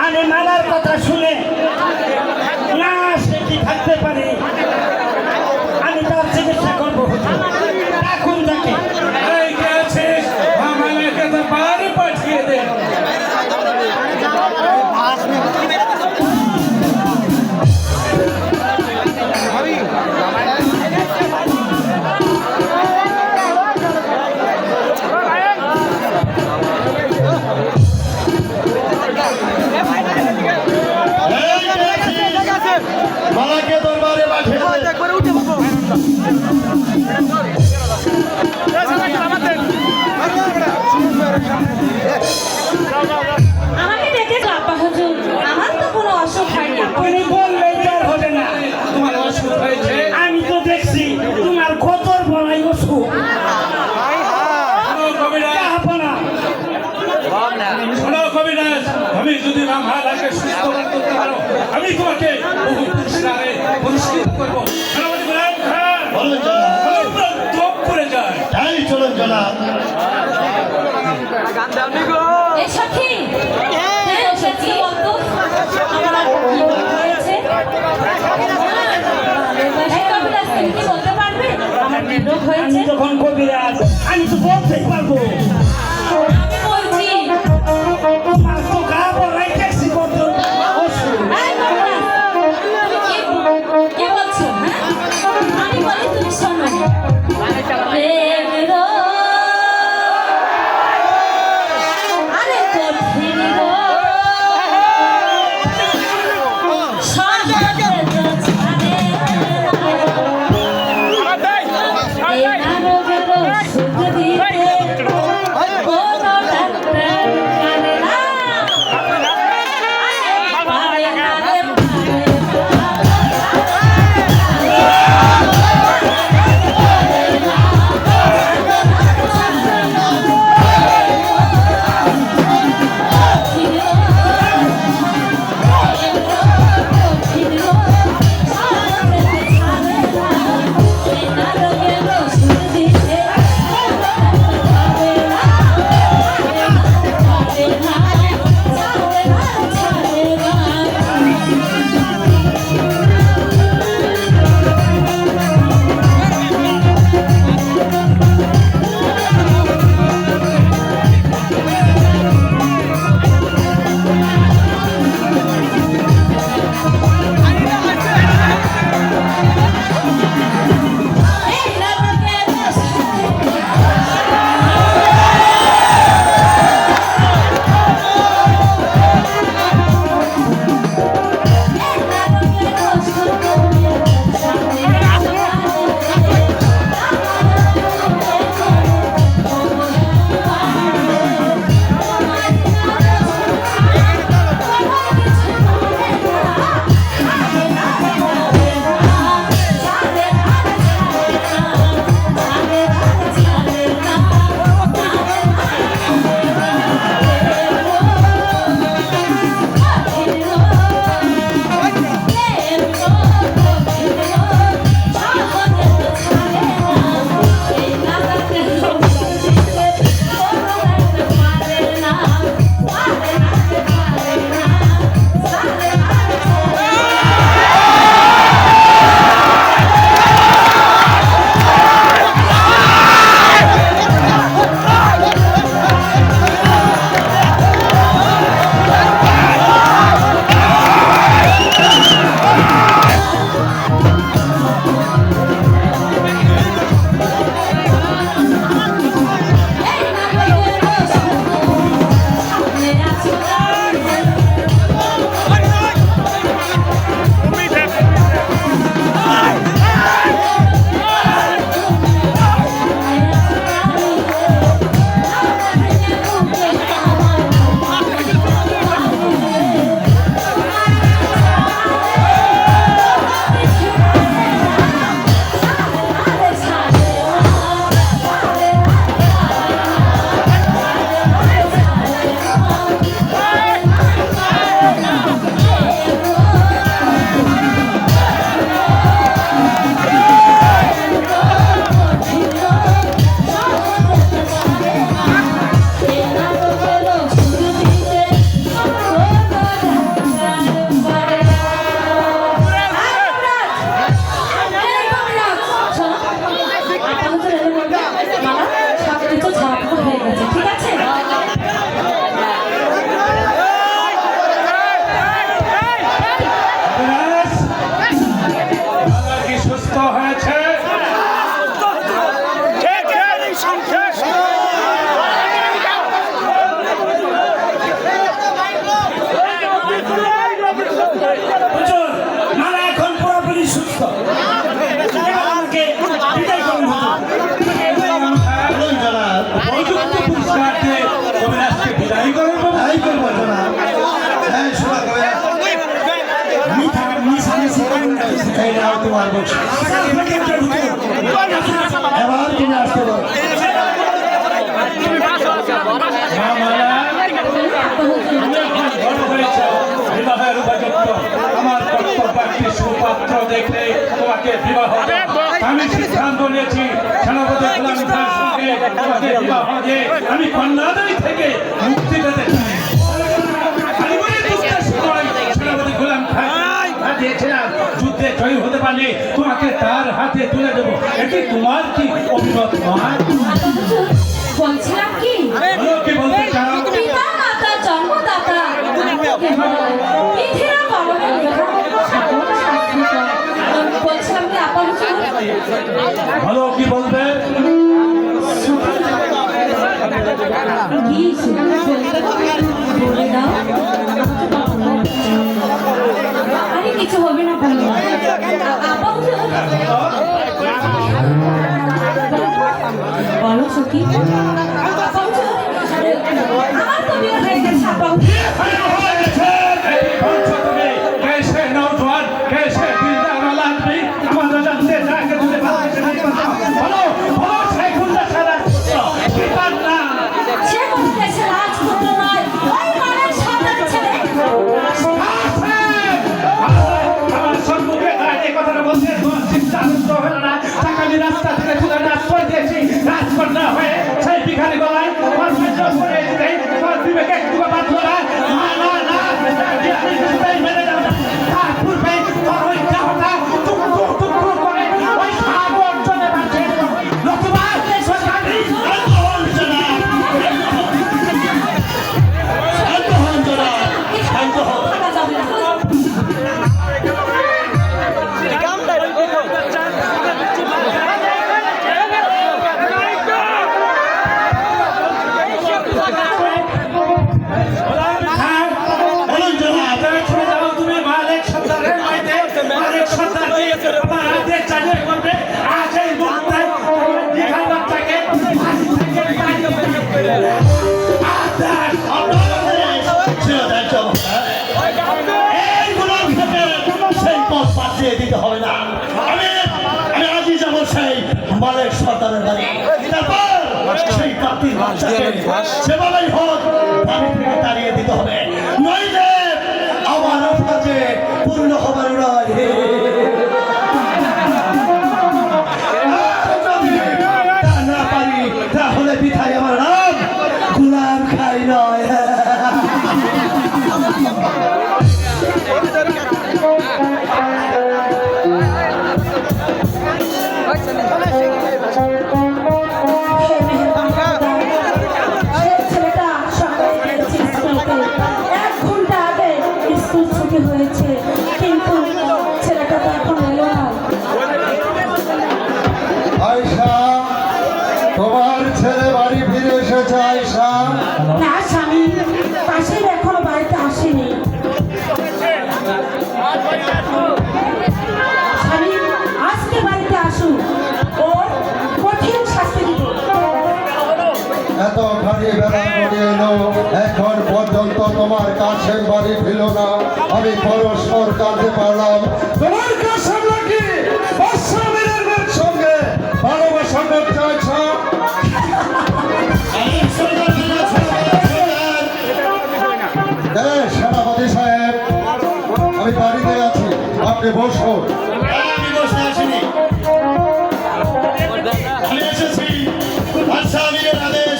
আমি মালার কথা শুনে না সে কি থাকতে পারি, আমি তার চিকিৎসা করবো। এখন তাকে এই কে আছিস? আমাকে তো বাড়ি পাঠিয়ে দে। মালাকে দরবারে পাঠিয়ে দে। আমাকে ডেকে কাপা হুজুর, আমার তো কোনো অসুখ হয়নি। আপনি বললেই তো আর হবে না। তোমার অসুখ হয়েছে? আমি তো দেখছি তোমার কতর বড়াই অসুখ। শোনো কবিরাজ, আপনা শোনো কবিরাজ, আমি যদি মালাকে সুস্থ করতে পারো আমি তোমাকে বহু পুরস্কৃত করবো। সেনাপতি গোলাম খান বলুন জনাব। আমার চোখ পড়ে যায়। তাই চলুন জনাব। এই সখী, হ্যাঁ এসেছি, বলতো আমার কি হয়েছে? এই কবিরাজ, তুমি কি বলতে পারবে আমার কি রোগ আমি হয়েছে? যখন কবিরাজ আমি তো বলতেই পারবো। আমি বলছি, তোমার তো গা বড়াই দেখছি কত অসুখ। এই কবিরাজ, তুমি কি বলছো? হ্যাঁ, আমি বলি তুমি শোনো। প্রেম রোগ, আরে কঠিন রোগ, সহজে তো ছাড়ে না। এই না রোগের সুখ দিতে তোমার বলছি এবার তুমি আসতে পারো মা মালা, তুমি এখন বড় হয়েছ, বিবাহের উপযুক্ত। আমার কর্তব্য একটি সুপাত্র দেখলে তোমাকে বিবাহ দেওয়া। আমি সিদ্ধান্ত নিয়েছি সেনাপতি গোলাম খাঁর সঙ্গে তোমাকে বিবাহ দিয়ে আমি কন্যাদায়ী থেকে মুক্তি পেতে চাই। আমি বলি যুদ্ধের সময় সেনাপতি গোলাম খাঁ দিয়েছিলাম, যুদ্ধে জয়ী হতে পারলে তোমাকে তার হাতে তুলে দেবো। এটি তোমার কি অভিমত নয়? বলছিলাম কি বলো, কি বলতে চাও? পিতা মাতা জন্মদাতা পৃথিবীর কলমে লেখা সকল শাস্ত্র। বলছিলাম কি আপা হুজুর, বলো, কি বলবে? কি বলে দাও। আরে কিছু হবে না, বলো আপা হুজুর। বলো সখী। আপা হুজুর, আমার তো বিয়ে হয়ে গেছে আপা হুজুর। এই বলছো তুমি, कैसे नौजवान, कैसे दिलदार औलाद भी हमारा जानते जाके तुझे बात कैसे नहीं पता? बोलो, बोलो, शेखुल्ला सारा पितार नाम। সে কোনো দেশে রাজপুত্র নয়, ওই মানের সন্তান ছেলে। আমার সম্মুখে দাঁড়িয়ে কথাটা বলছে, তোমার চিন্তা মুক্ত হলো না। টাকালি রাস্তা থেকে তুলে নাচ করে দিয়েছি, রাজকন্যা হয়ে সেই ভিখারি গলায় তোমার সাহায্য করে দিতে তোমার বিবেকে একটু বাঁধলো না। না, না, না, আমি কিছুতেই মেনে যাবো না। তার পূর্বে তোর ওই দেহটা টুকরো টুকরো করে ওই সাগর অঞ্চলে পাঠিয়ে দেবো। নতুবা সরকারি থাকা যাবে না। সেই পথ পাঠিয়ে দিতে হবে না। আমি আজই যাবো সেই মালিক সর্দারের বাড়ি। তারপর সেই কাতির বাচ্চাকে সেভাবেই হোক বাড়ি থেকে তাড়িয়ে দিতে হবে, নইলে আমার কাজে পূর্ণ হবার নয়। আর যদি তা না পারি তাহলে পিঠাই আমার নাম গোলাম খাই নয়। সে ছেলেটা সকালে গিয়েছে স্কুলতে। 1 ঘন্টা আগে স্কুল ছুটি হয়েছে, কিন্তু ছেলেটা তো এখন এলো না। আয়শা, তোমার ছেলে বাড়ি ফিরে এসেছে। আয়শা, না স্বামী, পাশের এখনো বাড়িতে আসেনি। স্বামী আজকে বাড়িতে আসুন, ওর কঠিন শাস্তি দিব। এত খালি বেলা করে এলো, এখন পর্যন্ত তোমার কাছে বাড়ি ফিরল না। আমি পরস্পর কাঁদতে পারলাম। তোমার কাছে নাকি অশ্বামীরের মেয়ের সঙ্গে ভালোবাসা করতে চাইছ? সেনাপতি সাহেব, আমি বাড়িতে আছি, আপনি বসুন। আমি বসে আসিনি, আমি এসেছি আসামিরের আদেশ,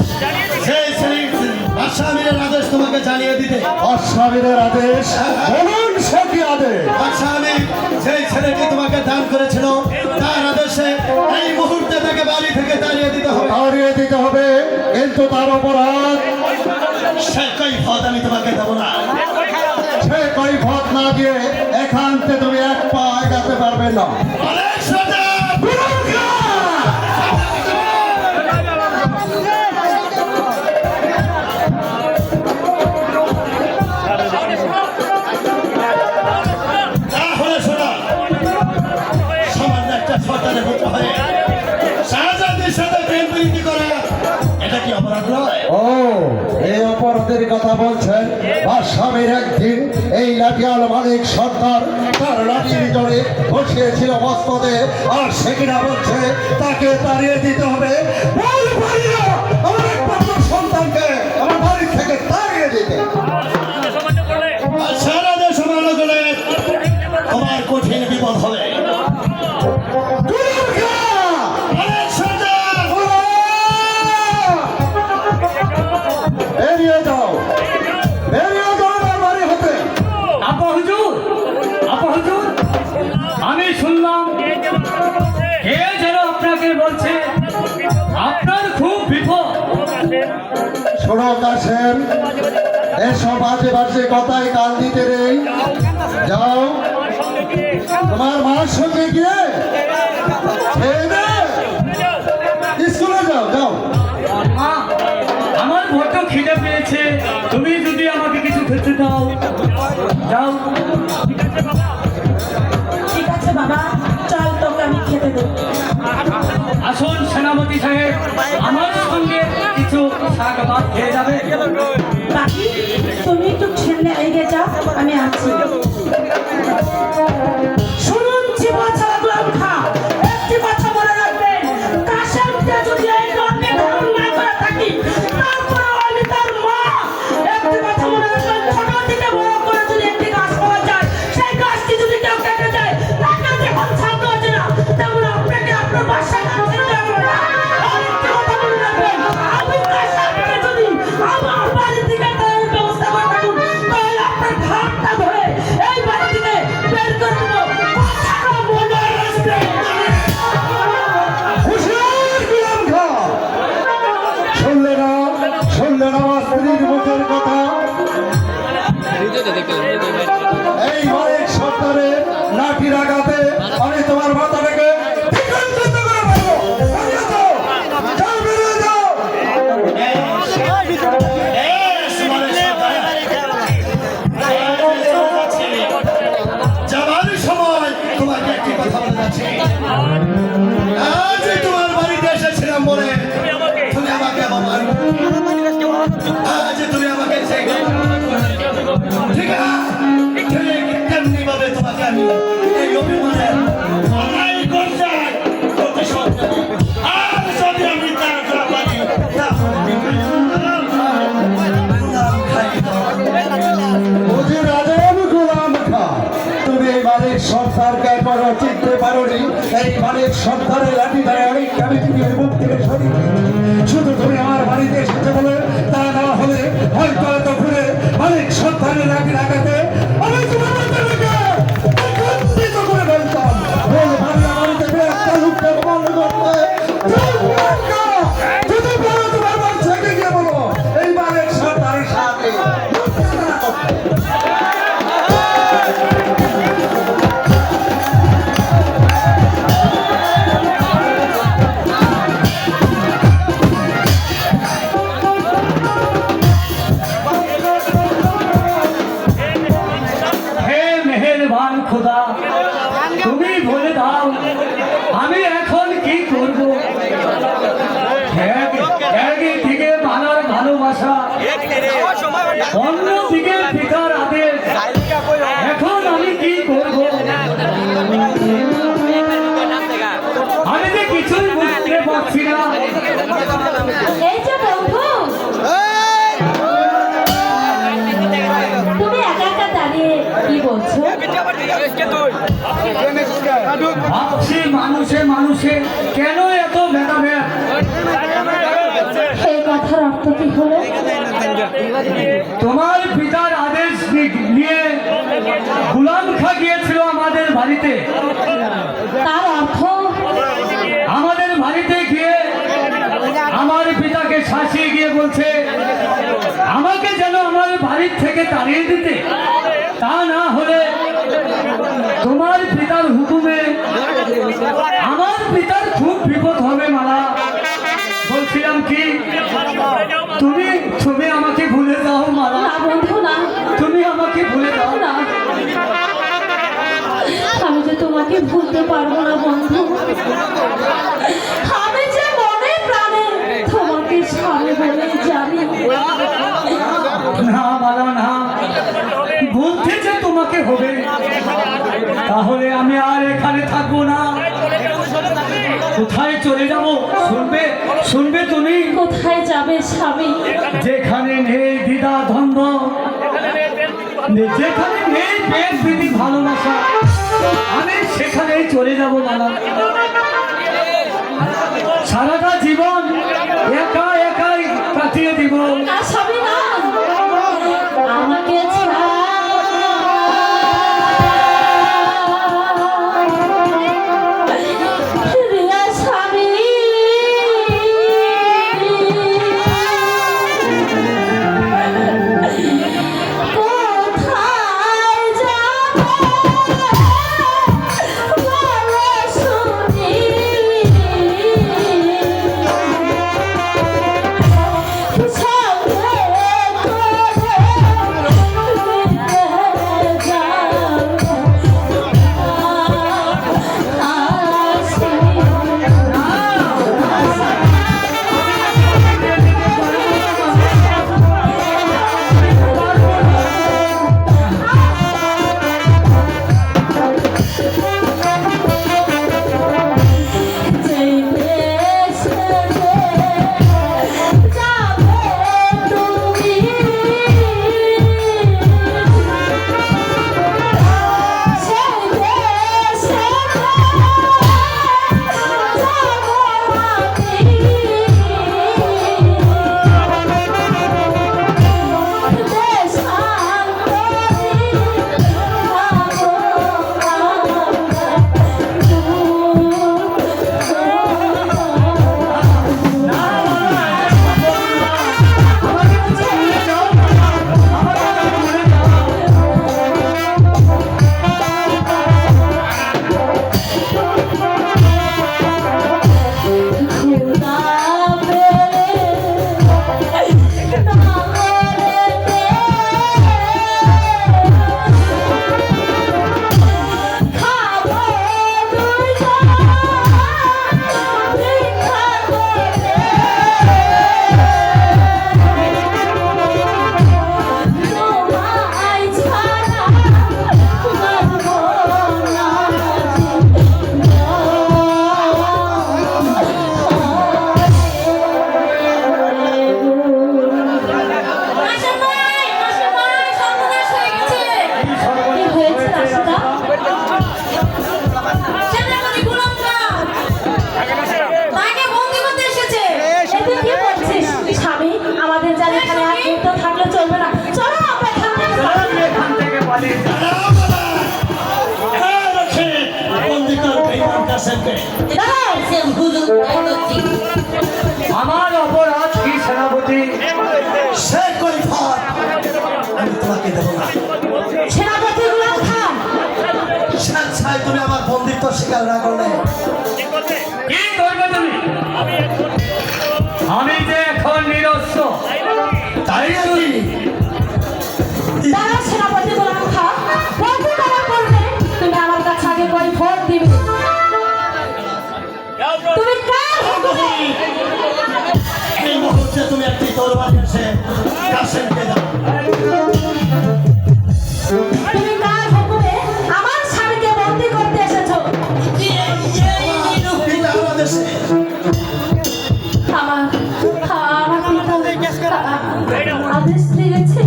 আসামিরের আদেশ তোমাকে জানিয়ে দিতে। অশ্বামীরের আদেশ? বলুন, সে কি আদেশ? আসামি সেই ছেলেটি তোমাকে দান করেছিল, তার আদেশে এই মুহূর্তে তাকে বাড়ি থেকে তাড়িয়ে দিতে হবে। তাড়িয়ে দিতে হবে, কিন্তু তার অপরাধ সে কৈফিয়ত আমি তোমাকে দেবো না। সে কৈফিয়ত না দিয়ে এখান থেকে তুমি এক পা এগাতে পারবে না। অনেক সোজা। তাহলে শোনো, সামান্য একটা সরকারের পুত্র হয়ে শাহজাদির সাথে প্রেম প্রীতি করা এটা কি অপরাধ নয়? ও, এই অপরাধ শব্দের কথা বলছেন আসামের একদিন এই লাঠিয়াল মালিক সর্দার তার লাঠির জোরে বসিয়েছিল মস্তদে আর সে কিনা বলছে তাকে তাড়িয়ে দিতে হবে বল ভাইরা আমার একমাত্র সন্তানকে আমার বাড়ি থেকে তাড়িয়ে দিতে আর সারা দেশ সমালো করে তোমার কঠিন বিপদ হবে আরে সর্দার! বেরিয়ে যাও আমার বাড়ি হতে আপা হুজুর আমি শুনলাম কে যেন আপনাকে বলছে আপনার খুব বিপদ। শোনো কাসেম এসব বাজে বাজে কথায় কান দিতে নেই যাও তোমার মার সঙ্গে গিয়ে খেয়ে দে। স্কুলে যাও যাও মা আমার বড্ড খিদে পেয়েছে, তুমি যদি আমাকে কিছু খেতে দাও। যাও ঠিক আছে বাবা, চল তোকে আমি খেতে দেবো। আসুন সেনাপতি সাহেব, আমার সঙ্গে কিছু শাক ভাত খেয়ে যাবে। বাকি তুমি একটু ছেলে এগিয়ে যাও, আমি আছি। শুনুন জীবছাড়া গোলাম খা, একটি কথা মনে রাখবেন, কাশেমকে যদি এই গ্রামে ধারণ না করে থাকি, তারপরেও আমি তার মা। একটি কথা মনে রাখবেন, ছোট থেকে বড় করে যদি একটি গাছ পাওয়া যায়, সেই গাছটি যদি কেউ কেটে যায়, তাকে যেমন ছাড়তে হচ্ছে না, তেমন আপনাকে আপনার বাসায় কাটতে হবে না। আর একটি কথা মনে রাখবেন, আমি কাশেমকে যদি আমার বাড়ি থেকে তার ব্যবস্থা করে থাকুন, তাহলে আপনার ঘাটটা ধরে এই বাড়ি থেকে বের করে দেবো। কথাটা মনে রাখবেন। হুঁশিয়ার গোলাম খা শুনলে না আমার স্ত্রীর মুখের কথা এই মালিক সর্দারের লাঠির আঘাতে আমি তোমার মাথাটাকে বিকৃত করে ফেলবো। বেরিয়ে যাও, যাও, বেরিয়ে যাও। যাবার সময় তোমাকে একটি কথা বলে যাচ্ছি। আজ তোমার বাড়িতে এসেছিলাম বলে তুমি আমাকে অপমান আজ তুমি আমাকে ঠিক তেমনি ভাবে তোমাকে আমি এই অভিমানের লড়াই করতে প্রতিশোধ নেব। আর যদি আমি তার পারি বুঝি রাজেব গোলাম খা তুমি এই মালিক সর্দারকে একবারও চিনতে পারোনি। এই মালিক সর্দারের লাঠি দ্বারা অনেক আমি তুমি মুখ থেকে সরিয়ে শুধু তুমি আমার বাড়িতে এসেছে বলে তা না হলে হয়তো এত ঘুরে মালিক সর্দারের লাঠি লাগাতে আমি তোমার মাথাটাকে বিকৃত করে ফেলতাম। বল ভাইয়া বাড়িতে একটা লোককে বন্ধ করতে যদি বলো তোমার বাচ্চাকে গিয়ে বলো এই মালিক সর্দারের সাথে হে মেহেরবান খোদা, তুমি বলে দাও আমি এখন কি করব। একদিকে মানার ভালোবাসা, অন্যদিকে পিতার আদেশ, এখন আমি কি করব। আমি যে কিছুই বুঝতে পারছি না। এই যে বন্ধু, তুমি একা একা দাঁড়িয়ে কি বলছো? ভাবছি মানুষে মানুষে কেন এত ভেদাভেদ। এই কথার অর্থ কি হলো? তোমার পিতার আদেশ নিয়ে গোলাম খা গিয়েছিল আমাদের বাড়িতে। তার অর্থ আমাদের বাড়িতে গিয়ে আমার পিতাকে শাসিয়ে গিয়ে বলছে আমাকে যেন আমার বাড়ির থেকে তাড়িয়ে দিতে, তা না হলে তোমার পিতার হুকুমে আমার পিতার খুব বিপদ হবে। মালা বলছিলাম কি তুমি তুমি আমাকে ভুলে দাও মালা, না বন্ধু না, তুমি আমাকে ভুলে দাও না, আমি যে তোমাকে ভুলতে পারবো না বন্ধু। আমি যে মনে প্রাণে তোমাকে স্বামী বলে জানি। তাহলে আমি আর এখানে থাকবো না। কোথায় চলে যাব শুনবে শুনবে তুমি? কোথায় যাবে স্বামী? যেখানে নেই দ্বিধা দ্বন্দ্ব, যেখানে নেই প্রেম প্রীতি ভালোবাসা, আমি সেখানেই চলে যাব মালা। সারাটা জীবন একা একাই কাটিয়ে দিব। না স্বামী না, আমাকে ছাড়া রিয়া স্বামী, কোথায় যাবে বলো শুনি, আমার অপরাধ কি সেনাপতি? সে কৈফিয়ত আমি তোমাকে দেব না। সেনাপতি গুলাম খান, স্বেচ্ছায় তুমি আমার বন্দিত্ব স্বীকার না করলে কি করবে তুমি? আমি যে এখন নিরস্ত্র। তাই নাকি? দাঁড়া সেনাপতি গুলাম খান, বন্ধু তারা করবে, তুমি আমার কাছে আগে কই ভোট দিবে। তুমি কার হুকুমে? এই মুহূর্তে তুমি একটি তরবারি এসে কাসেমকে দাও। তুমি কার হুকুমে আমার স্বামীকে বন্দি করতে এসেছো? এটা আমাদের দেশে। আমার পিতা আদেশ দিয়েছে।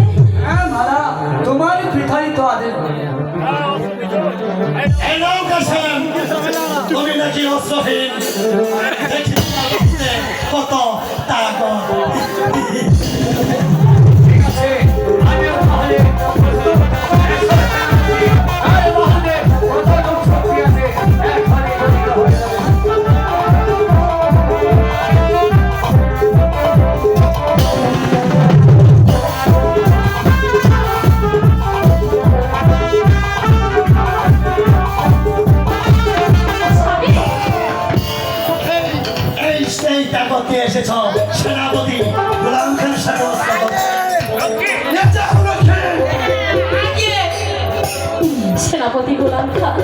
হ্যাঁ মালা, তোমার পিতাই তো আদেশ। এই নাও কাসেম, তুমি নাকি অস্ত্রহীন। দেখি তোমার মধ্যে কত তাকত। ঠিক আছে, আমিও তাহলে প্রস্তুত। আরে বাহাদুর, কত লোক শক্তি আছে, একবারে গঠিত হয়ে যাবে। এই তাকত নিয়ে এসেছ সেনাপতি গোলাম খানের সাথে অস্ত্র সেনাপতি গোলাম খান,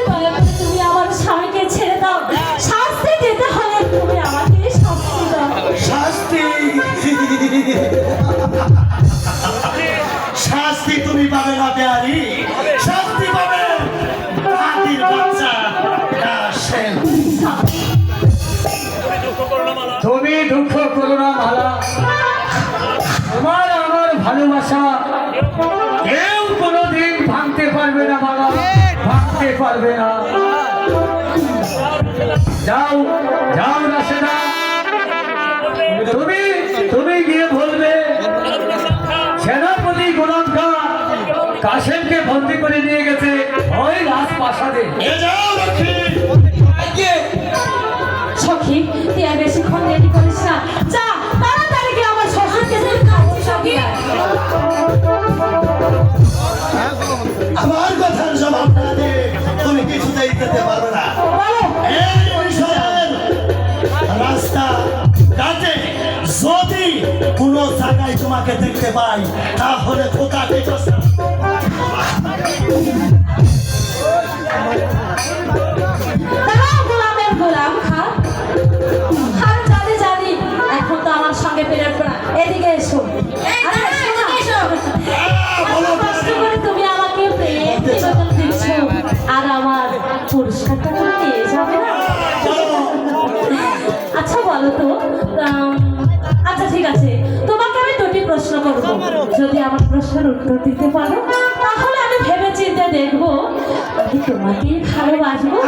দয়া করে তুমি আমার স্বামীকে ছেড়ে দাও। শাস্তি দিতে হলে তুমি আমাকে শাস্তি দাও। শাস্তি শাস্তি তুমি পাবে না প্যারি, শাস্তি পাবে ভালোবাসা কেউ কোনোদিন ভাঙতে পারবে না বাবা, ভাঙতে পারবে না। যাও যাও রাশেদা, তুমি তুমি গিয়ে বলবে সেনাপতি গোলাম খাঁ কাশেমকে বন্দি করে নিয়ে গেছে ওই রাজপ্রাসাদে। এ যাও লক্ষ্মী। সখী তুই আর বেশিক্ষণ দেরি করিস না, যা তাড়াতাড়ি গিয়ে আমার শ্বশুরকে খাচ্ছি সখী। আমার কথার জবাব না দিয়ে তুমি কিছুতেই যেতে পারবে না। বলো এই পরিসরের রাস্তা ঘাটে যদি কোনো জায়গায় তোমাকে দেখতে পাই তাহলে কোথাকে দাঁড়াও গোলামের গোলাম খা, আর জানি জানি এখন তো আমার সঙ্গে পেরেড করা। এদিকে এসো, আরে এদিকে এসো। এত কষ্ট করে তুমি আমাকে প্রেম নিবেদন দিচ্ছ, আর আমার পুরস্কারটা তুমি পেয়ে যাবে না? আচ্ছা বলো তো, আচ্ছা ঠিক আছে, তোমাকে আমি দুটি প্রশ্ন করব। যদি আমার প্রশ্নের উত্তর দিতে পারো তাহলে আমি ভেবে চিন্তে দেখবো আমি তোমাকেই ভালোবাসবো,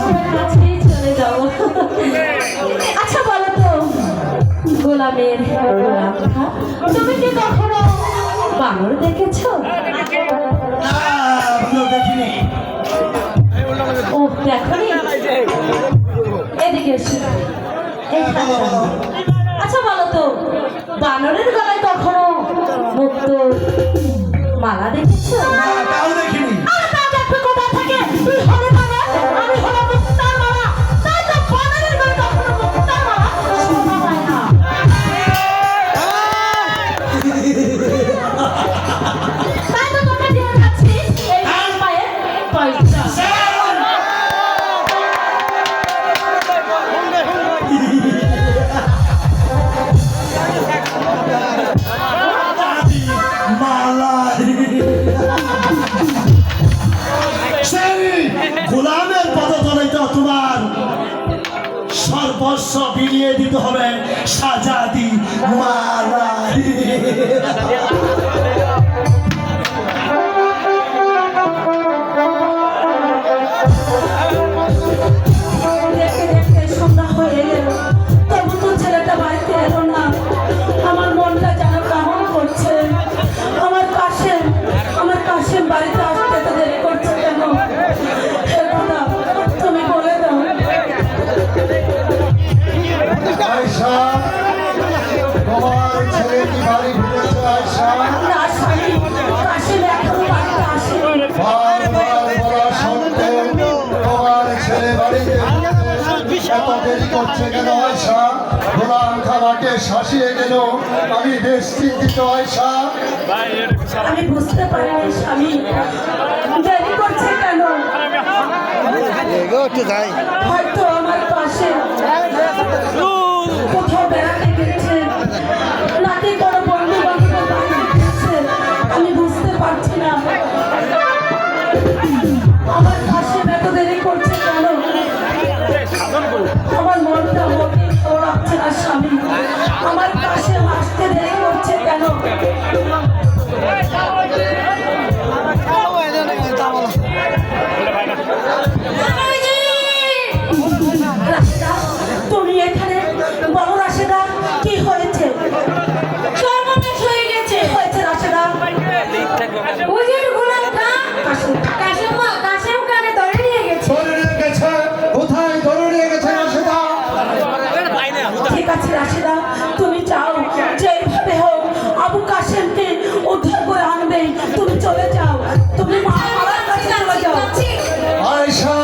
তোমার কাছেই চলে যাবো। আচ্ছা বলো তো গোলামের গোলাম খা, তুমি কি কখনো বানর দেখেছো? দেখিনি। ও দেখনি, এদিকে এসো। আচ্ছা বলো তো বানরের গলায় কখনো মুক্ত মালা দেখেছো? তাও দেখিনি। আরে তা দেখবে কোথা থেকে? তুই হলে বানর, আমি হলাম মুক্তার মালা। তাই তো বানরের গলায় কখনো মুক্তার মালা শোভা পায় না। তাই তো তোকে দিয়ে যাচ্ছি এই পায়ে পয়সা। গোলামের পদতলে তো তোমার সর্বস্ব বিলিয়ে দিতে হবে সাজাদি মালা। দেখে দেখে সন্ধ্যা হয়ে গেল, তবু তো ছেলেটা বাড়িতে এলো না। আমার মনটা যেন কেমন করছে। আমার কাশেম বাড়িতে আসতে তো দেরি করছে কেন? হে খোদা, তুমি বলে দাও। আয়শা, তোমার ছেলে কি বাড়ি ফিরেছে আয়শা? না স্বামী, কাশেম এখনো বাড়িতে আসেনি। বারবার বলা সত্ত্বেও তোমার ছেলে বাড়িতে ফিরতে এত দেরি করছে কেন আয়শা? গোলাম খাবাকে শাসিয়ে গেল, আমি বেশ চিন্তিত আয়শা। আমি বুঝতে পারিনি স্বামী, দেরি করছে কেন? হয়তো আমার পাশে কোথাও বেড়াতে গেছে, নাকি কোনো বন্ধু বান্ধবের বাড়িতে গেছে, আমি বুঝতে পারছি না। আমার পাশে এত দেরি করছে কেন? আমার মনটা মোটেই ওড়াচ্ছে না স্বামী, আমার পাশে আসতে দেরি করছে কেন? রাশেদা, তুমি এখানে? বলো রাশেদা, কি হয়েছে? সর্বনাশ হয়ে গেছে। হয়েছে রাশেদা? ওদের গোলাম খা কাশেম কানে ধরে নিয়ে গেছে। ধরে নিয়ে গেছে? কোথায় ধরে নিয়ে গেছে রাশেদা? ঠিক আছে রাশেদা, তুমি চাও যেভাবে হোক আবু কাশেমকে উদ্ধার করে আনবে। তুমি চলে যাও, তুমি মারার কাছে চলে যাও। আয়শা,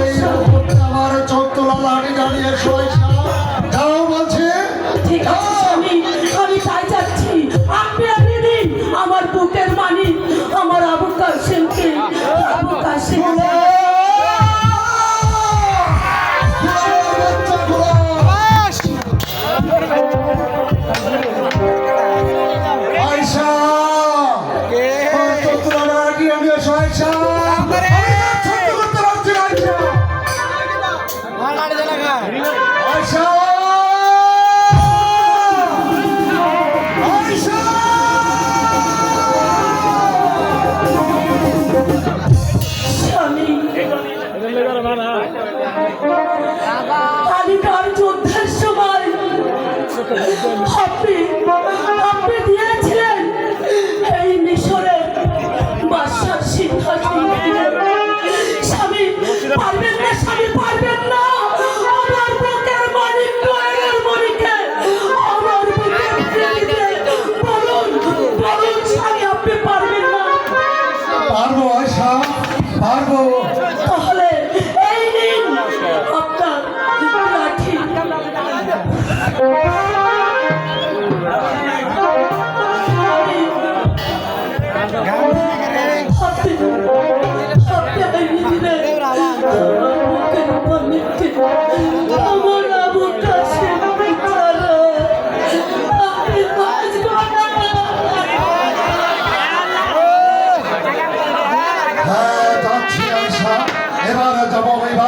এই মুহূর্তে আমার চোখ তোলা লাড়ি দাঁড়িয়ে আয়শা, যাও বলছি। ঠিক আছে স্বামী, আমি তাই যাচ্ছি। আপনি দিন আমার বুকের মানি আমার আবু কাশেমকে। আবু কাশেম আয়শা, চোখ তোলা লাড়ি আমি আয়শা। আয়শা, আয়শা,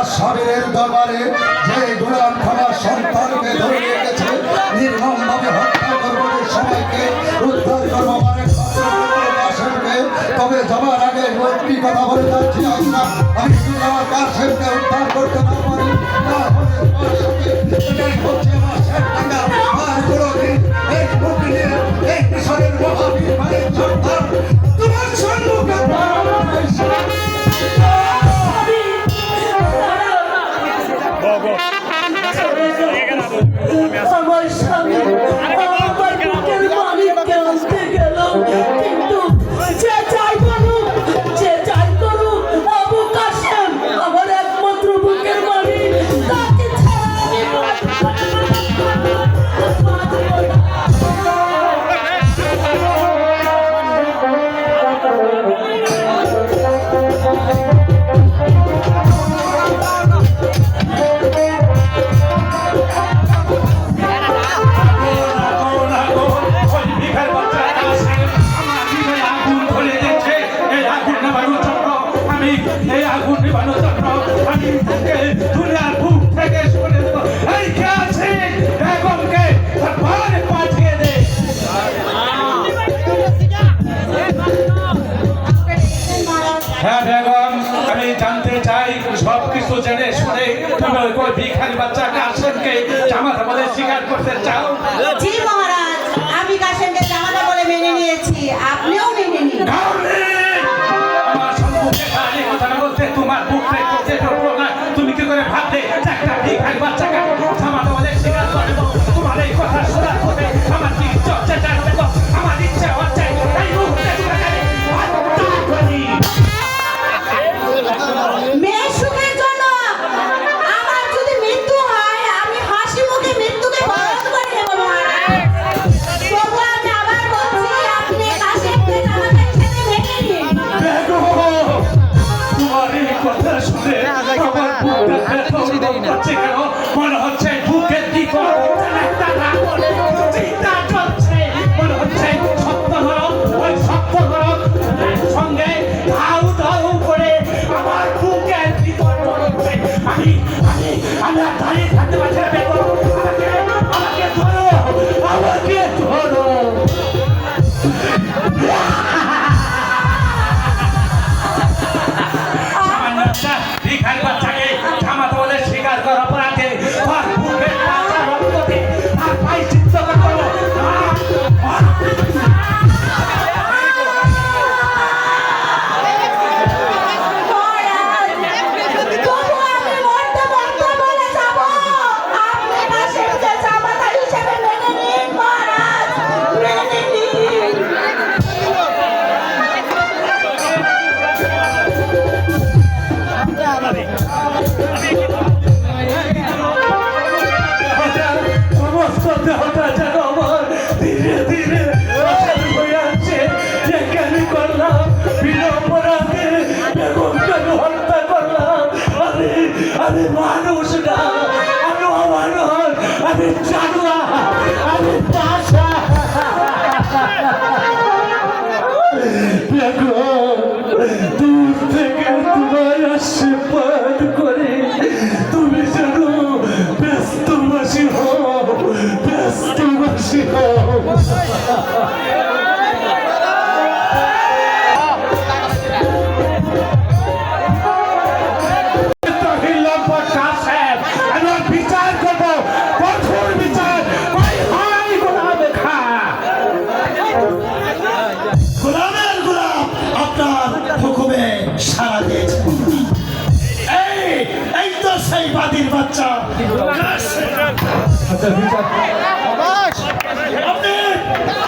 বাদশাহের দরবারে যে গোলাম খাবার সন্তানকে ধরে নিয়ে গেছে, নির্মমভাবে হত্যা করবো, যে সবাইকে উদ্ধার করবো কাসেমকে। তবে যাবার আগে একটি কথা বলে যাচ্ছি, আমি যদি আমার কাসেমকে উদ্ধার করতে না পারি, না হলে তোমার সাথে এটাই হচ্ছে আমার শেষ টাকা। আর কোনোদিন এই বুক নিয়ে এই মিশরের মহাবীর ভাইয়ের সন্তান তোমার সম্মুখে আমার স্বামী আমার বুকের মালিককে আনতে গেল, কিন্তু যে যাই বলুক, যে যাই করুক, আবু কাসেম আমার একমাত্র বুকের মালিক, তাকে ছাড়া আমি বাঁচব না। হ্যাঁ বেগম, আমি জানতে চাই সবকিছু জেনে শুনে তুমি ওই ভিখারি বাচ্চা কাসেমকে জামাতা বলে স্বীকার করতে চাও? জি মহারাজ, আমি কাসেমকে জামাতা বলে মেনে নিয়েছি, আপনিও মেনে নিন। আমার সম্মুখে খালি কথা না বলতে তোমার বুকটা করতে পারবো না। তুমি কি করে ভাবলে যে একটা ভিখারি বাচ্চাকে জামাতা বলে স্বীকার করবো? তোমার এই কথা শোনার পরে আমার কি চর্চা জানবে তো আমার ইচ্ছা হচ্ছে এই মুহূর্তে তোমাকে হত্যা করি। মেয়ের সুখের জন্য আমার যদি মৃত্যু হয়, আমি হাসি মুখে মৃত্যুকে বরণ করে নেব মহারাজ। তবু আমি আবার বলছি, আপনি কাসেমকে জামাতা হিসেবে মেনে নিন। তোমার এই কথা শুনে আমার বুকটা হচ্ছে কেন মনে হচ্ছে বুকের দিকে একটা রাগ করে চিন্তা চলছে। মনে হচ্ছে সত্য ধরো, ওই সত্য ধরো সঙ্গে ধাউ ধাউ করে আমার বুকের ভিতর চলছে। আমি আমি আমি আর দাঁড়িয়ে থাকতে পারছি না বেগম, আমাকে ধরো, আমাকে ধরো। ভিখারি বাচ্চাকে জামাতা বলে স্বীকার করার অপরাধে তার বুকের কাঁচা রক্ততে তার প্রায়শ্চিত্ত করবো। তবু আমি মরতে মরতে বলে যাব, আপনি কাসেমকে জামাতা হিসেবে মেনে নিন মহারাজ, মেনে নিন। সমস্ত দেহটা যেন আমার ধীরে ধীরে অচল হয়ে আছে। যে কেন করলাম বিনা অপরাধে বেগমকে হত্যা করলাম। আমি মানুষ না, আমি অমানুষ, আমি জানোয়ার, আমি পাশা। দূর থেকে তোমার আশীর্বাদ করে তুমি যেন ব্যস্তবাসী হও, ব্যস্তবাসী হও। আমি বিচার করবো, কঠোর বিচার। গোলামের গোলাম আপনার হুকুমে সাড়া দিয়েছেন। এই তো সেই বাদীর বাচ্চা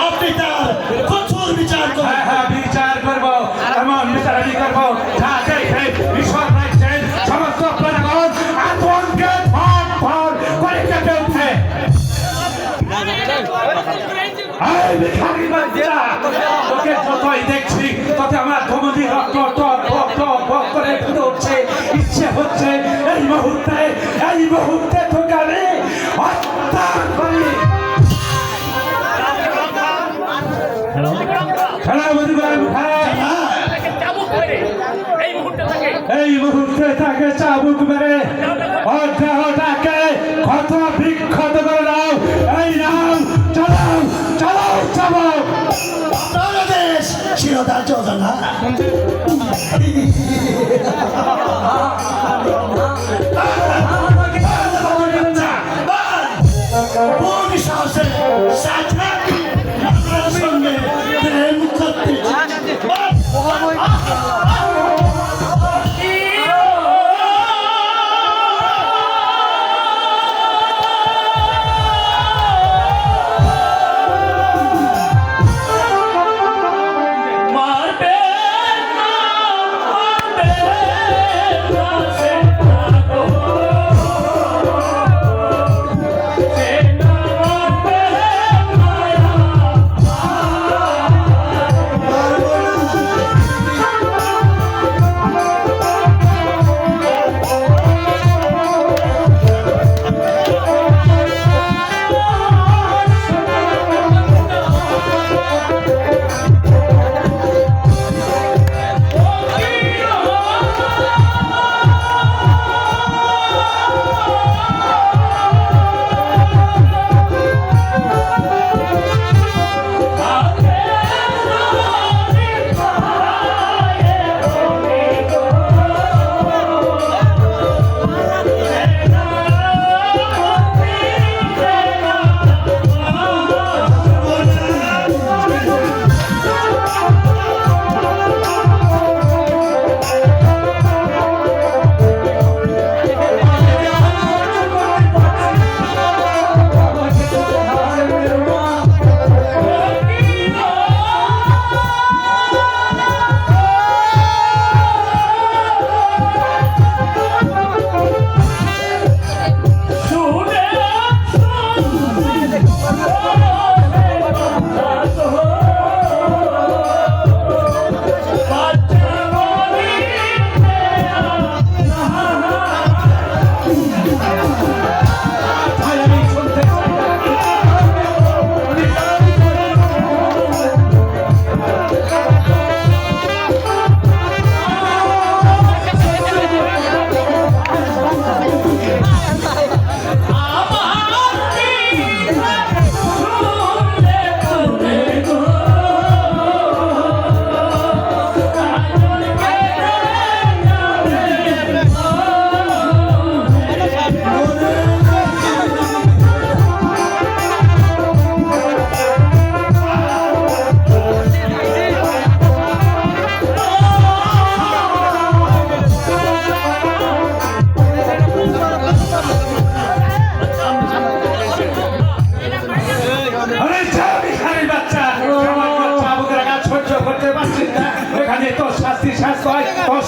আপনি তার কঠোর বিচার করেন। হ্যাঁ হ্যাঁ, বিচার করবো, এমন বিচার আমি করবো যাতে ঈশ্বর রাখছেন সমস্ত প্রজাগণ আতঙ্কে ভর ভর করে কেঁপে উঠে। তোকে যতই দেখছি তত আমার ধমনী রক্ত টক টক টক টক করে ফুটে উঠছে। ইচ্ছে হচ্ছে এই মুহূর্তে তোকে আমি হত্যা করি। খেলা বন্ধু খেলা। এই মুহূর্তে তাকে চাবুক মেরে অর্ধটাকে ক্ষত বিক্ষত করে দাও। এই নাও, চালাও চালাও চালাও। আপনার দেশ শিরোধার যোজনা কোন সাহসে সাথে আপনার সঙ্গে প্রেম করতে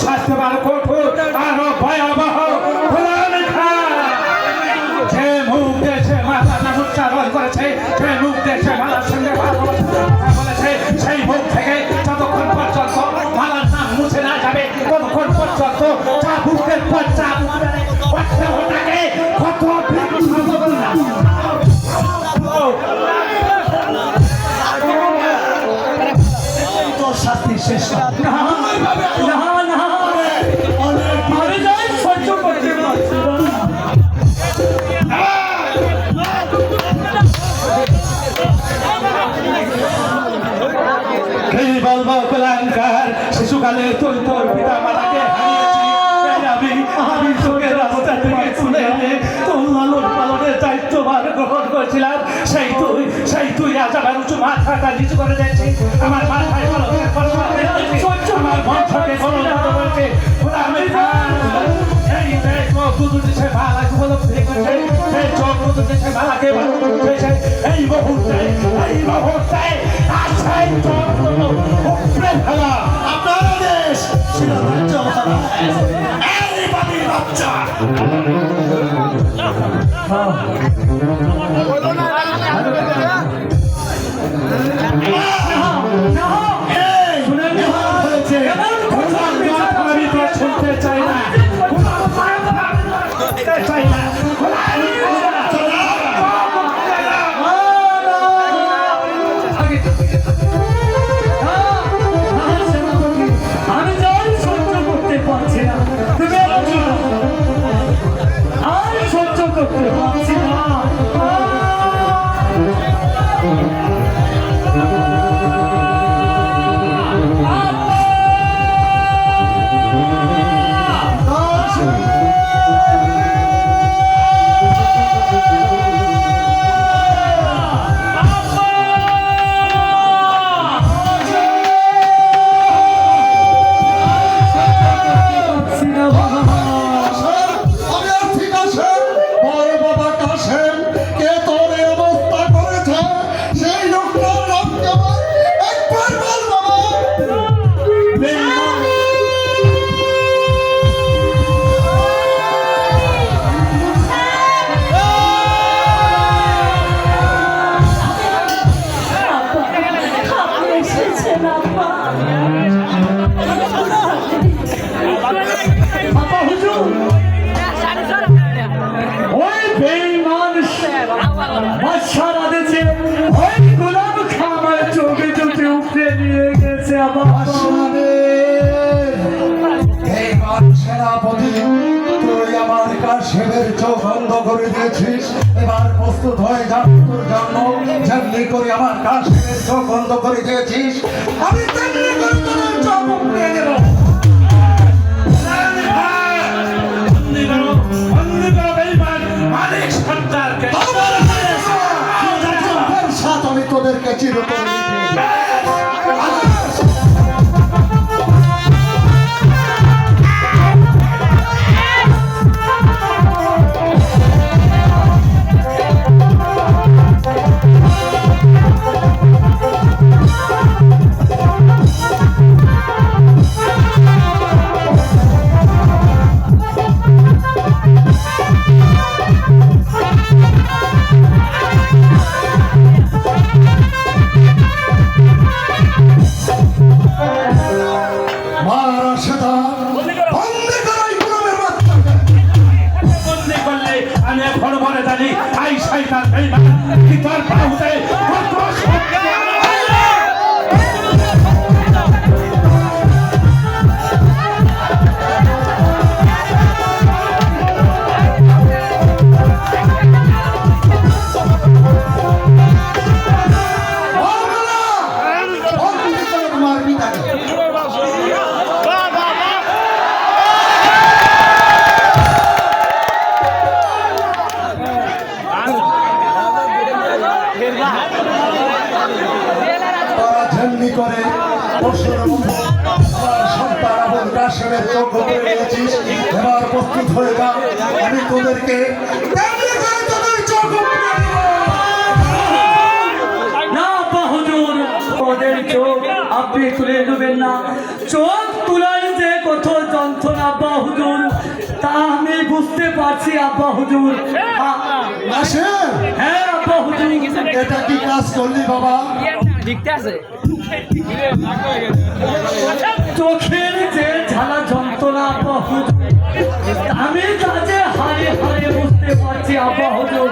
শাস্তি আরো কঠোর আরো ভয়াবহ। যে মুখ দেশে মালা নাম উচ্চারণ করেছে, যে মুখ দেশে মালার সঙ্গে কথা বলেছে, সেই মুখ থেকে যতক্ষণ পর্যন্ত মালার নাম মুছে না যাবে ততক্ষণ পর্যন্ত চাবুকের পর চাবুক ওটাকে কত শাস্তি শেষ সহ্য করতে পারছি না। শিশুকালে তুই তোর পিতা মাতাকে হারিয়েছি। আমি চোখের রাস্তা থেকে তুলে এনে তোর লালন পালনের দায়িত্বভার গ্রহণ করেছিলাম। সেই তুই আজ আমার উঁচু মাথাটা নিচু করে দিয়েছি। আমার মাথায় আমার বংশকে করেছে। এই দেশ দুদু দেশে ভালাকে উপলব্ধি করেছে, এই চোখ দুদু দেশে ভালাকে করেছে। এই মুহূর্তে সেই চোখ দুটো উপরে ফেলা আপনার দেশ শিরোধার যোজনা everybody বাচ্চা শুনতে চাই না। আমি যাই সহ্য করতে পারছি না। সেনাপতি, তুই আমার কাশেমের চোখ বন্ধ করে দিয়েছিস। এবার প্রস্তুত হয়ে যা তোর জন্য। যেমনি করে আমার কাশেমের চোখ বন্ধ করে দিয়েছিস, আমি তেমনি করে তোর চোখ উপড়িয়ে দেব। মালিক সর্দারকে সাথ আমি তোদেরকে চিরতরে বন্দি করলে আমি এখন বলে জানি আই শয়তান বেঈমান কি তোর বাহুতে কত শক্তি তোমার পিতাকে তারা যেমনি করে পশুর মতো আমার সন্তান আবুল কাশেমের চোখ উপরে নিয়েছিস। এবার প্রস্তুত হয়ে যা, আমি তোদেরকে তেমনি করে তোদের চোখ উপরে দিব। না আব্বা হুজুর, ওদের চোখ আপনি তুলে নেবেন না। চোখ তোলার যে কত যন্ত্রণা আব্বা হুজুর, তা আমি বুঝতে পারছি আব্বা হুজুর। কাশেম, হ্যাঁ আব্বা হুজুর, এটা কি কাজ করলি বাবা? চোখের যে ঝালা যন্ত্রণা আব্বা হুজুর, আমি তাতে হারে হারে বুঝতে পারছি আব্বা হুজুর।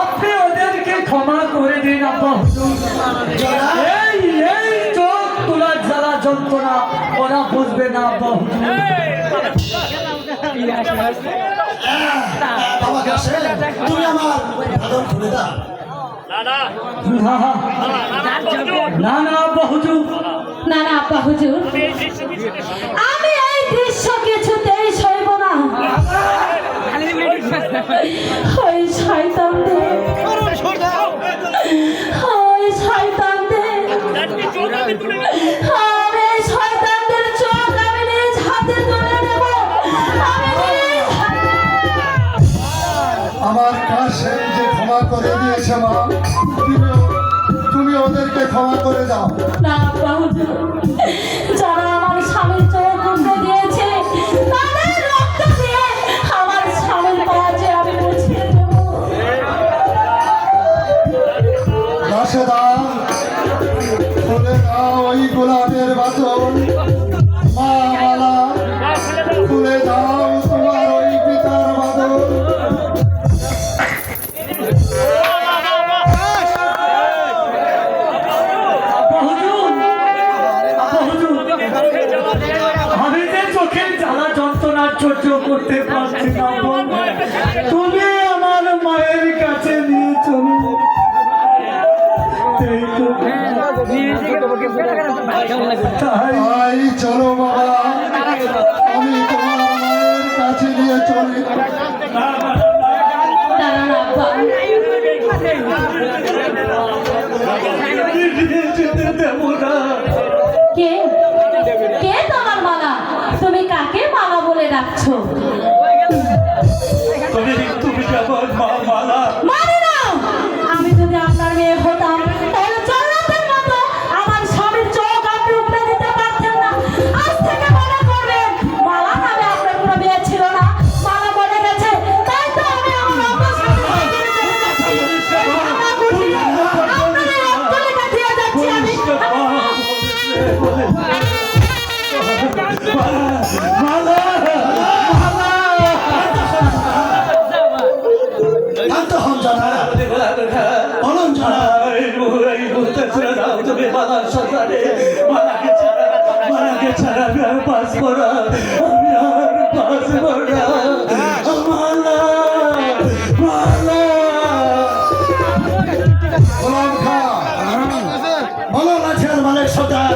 আপনি ওদেরকে ক্ষমা করে দিন আব্বা হুজুর। এই এই চোখ তোলার ঝালা যন্ত্রণা ওরা বুঝবে না আব্বা হুজুর। বাবা কাশেম, তুমি আমার আদর করে দাও। না না আব্বা হুজুর, না না আব্বা হুজুর, আমি এই দৃশ্য কিছুতেই সইব না। ওই শয়তানদের, ওই শয়তানদের, আমি এই শয়তানদের চোখ আমি নিজ হাতে তুলে নেব। আমি নিজ আমার কাশেম যে ক্ষমা করে দিয়েছে মা, তুমি ওদেরকে ক্ষমা করে দাও। না আব্বা হুজুর, যারা আমার স্বামীর চোখ উপড়ে দিয়েছে তাদের রক্ত দিয়ে আমার স্বামীর পায়ে আমি মুছিয়ে দেব। রাশেদা, খুলে দাও ওই গোলাপের বাসন। মা মালা, খুলে দাও তোমার ওই পিতার বাদন। আব্বা হুজুর, আব্বা হুজুর, আমি যে চোখের জ্বালা যন্ত্রণা সহ্য করতে পারছি না আব্বা। তুমি আমার মায়ের কাছে নিয়ে চলো। এই তো তাই তাই চলো বাবা, আমি তোমার মায়ের কাছে নিয়ে চলি। দাঁড়ান আব্বা, যেতে দেব না। কে কে তোমার মালা? তুমি কাকে মালা বলে ডাকছো? তুমি তুমি আমার মা মালা। মানি না। আমি যদি আপনার মেয়ে হতাম তাহলে জান্নাতের মতো আমার স্বামীর চোখ আপনি উপড়ে দিতে পারতেন না। আজ থেকে মনে করবেন মালা নামে আপনার কোনো মেয়ে ছিল না, মালা মরে গেছে। তাই তো আমি আমার অবস্থানে চলে যাচ্ছি। না খুশি, আপনার এই অন্তরটা দিয়ে যাচ্ছি আমি। শান্ত হন জানারা, বলুন জানা। মারাকে ছাড়া আমি আর বাঁচবো না। আমি আর সদা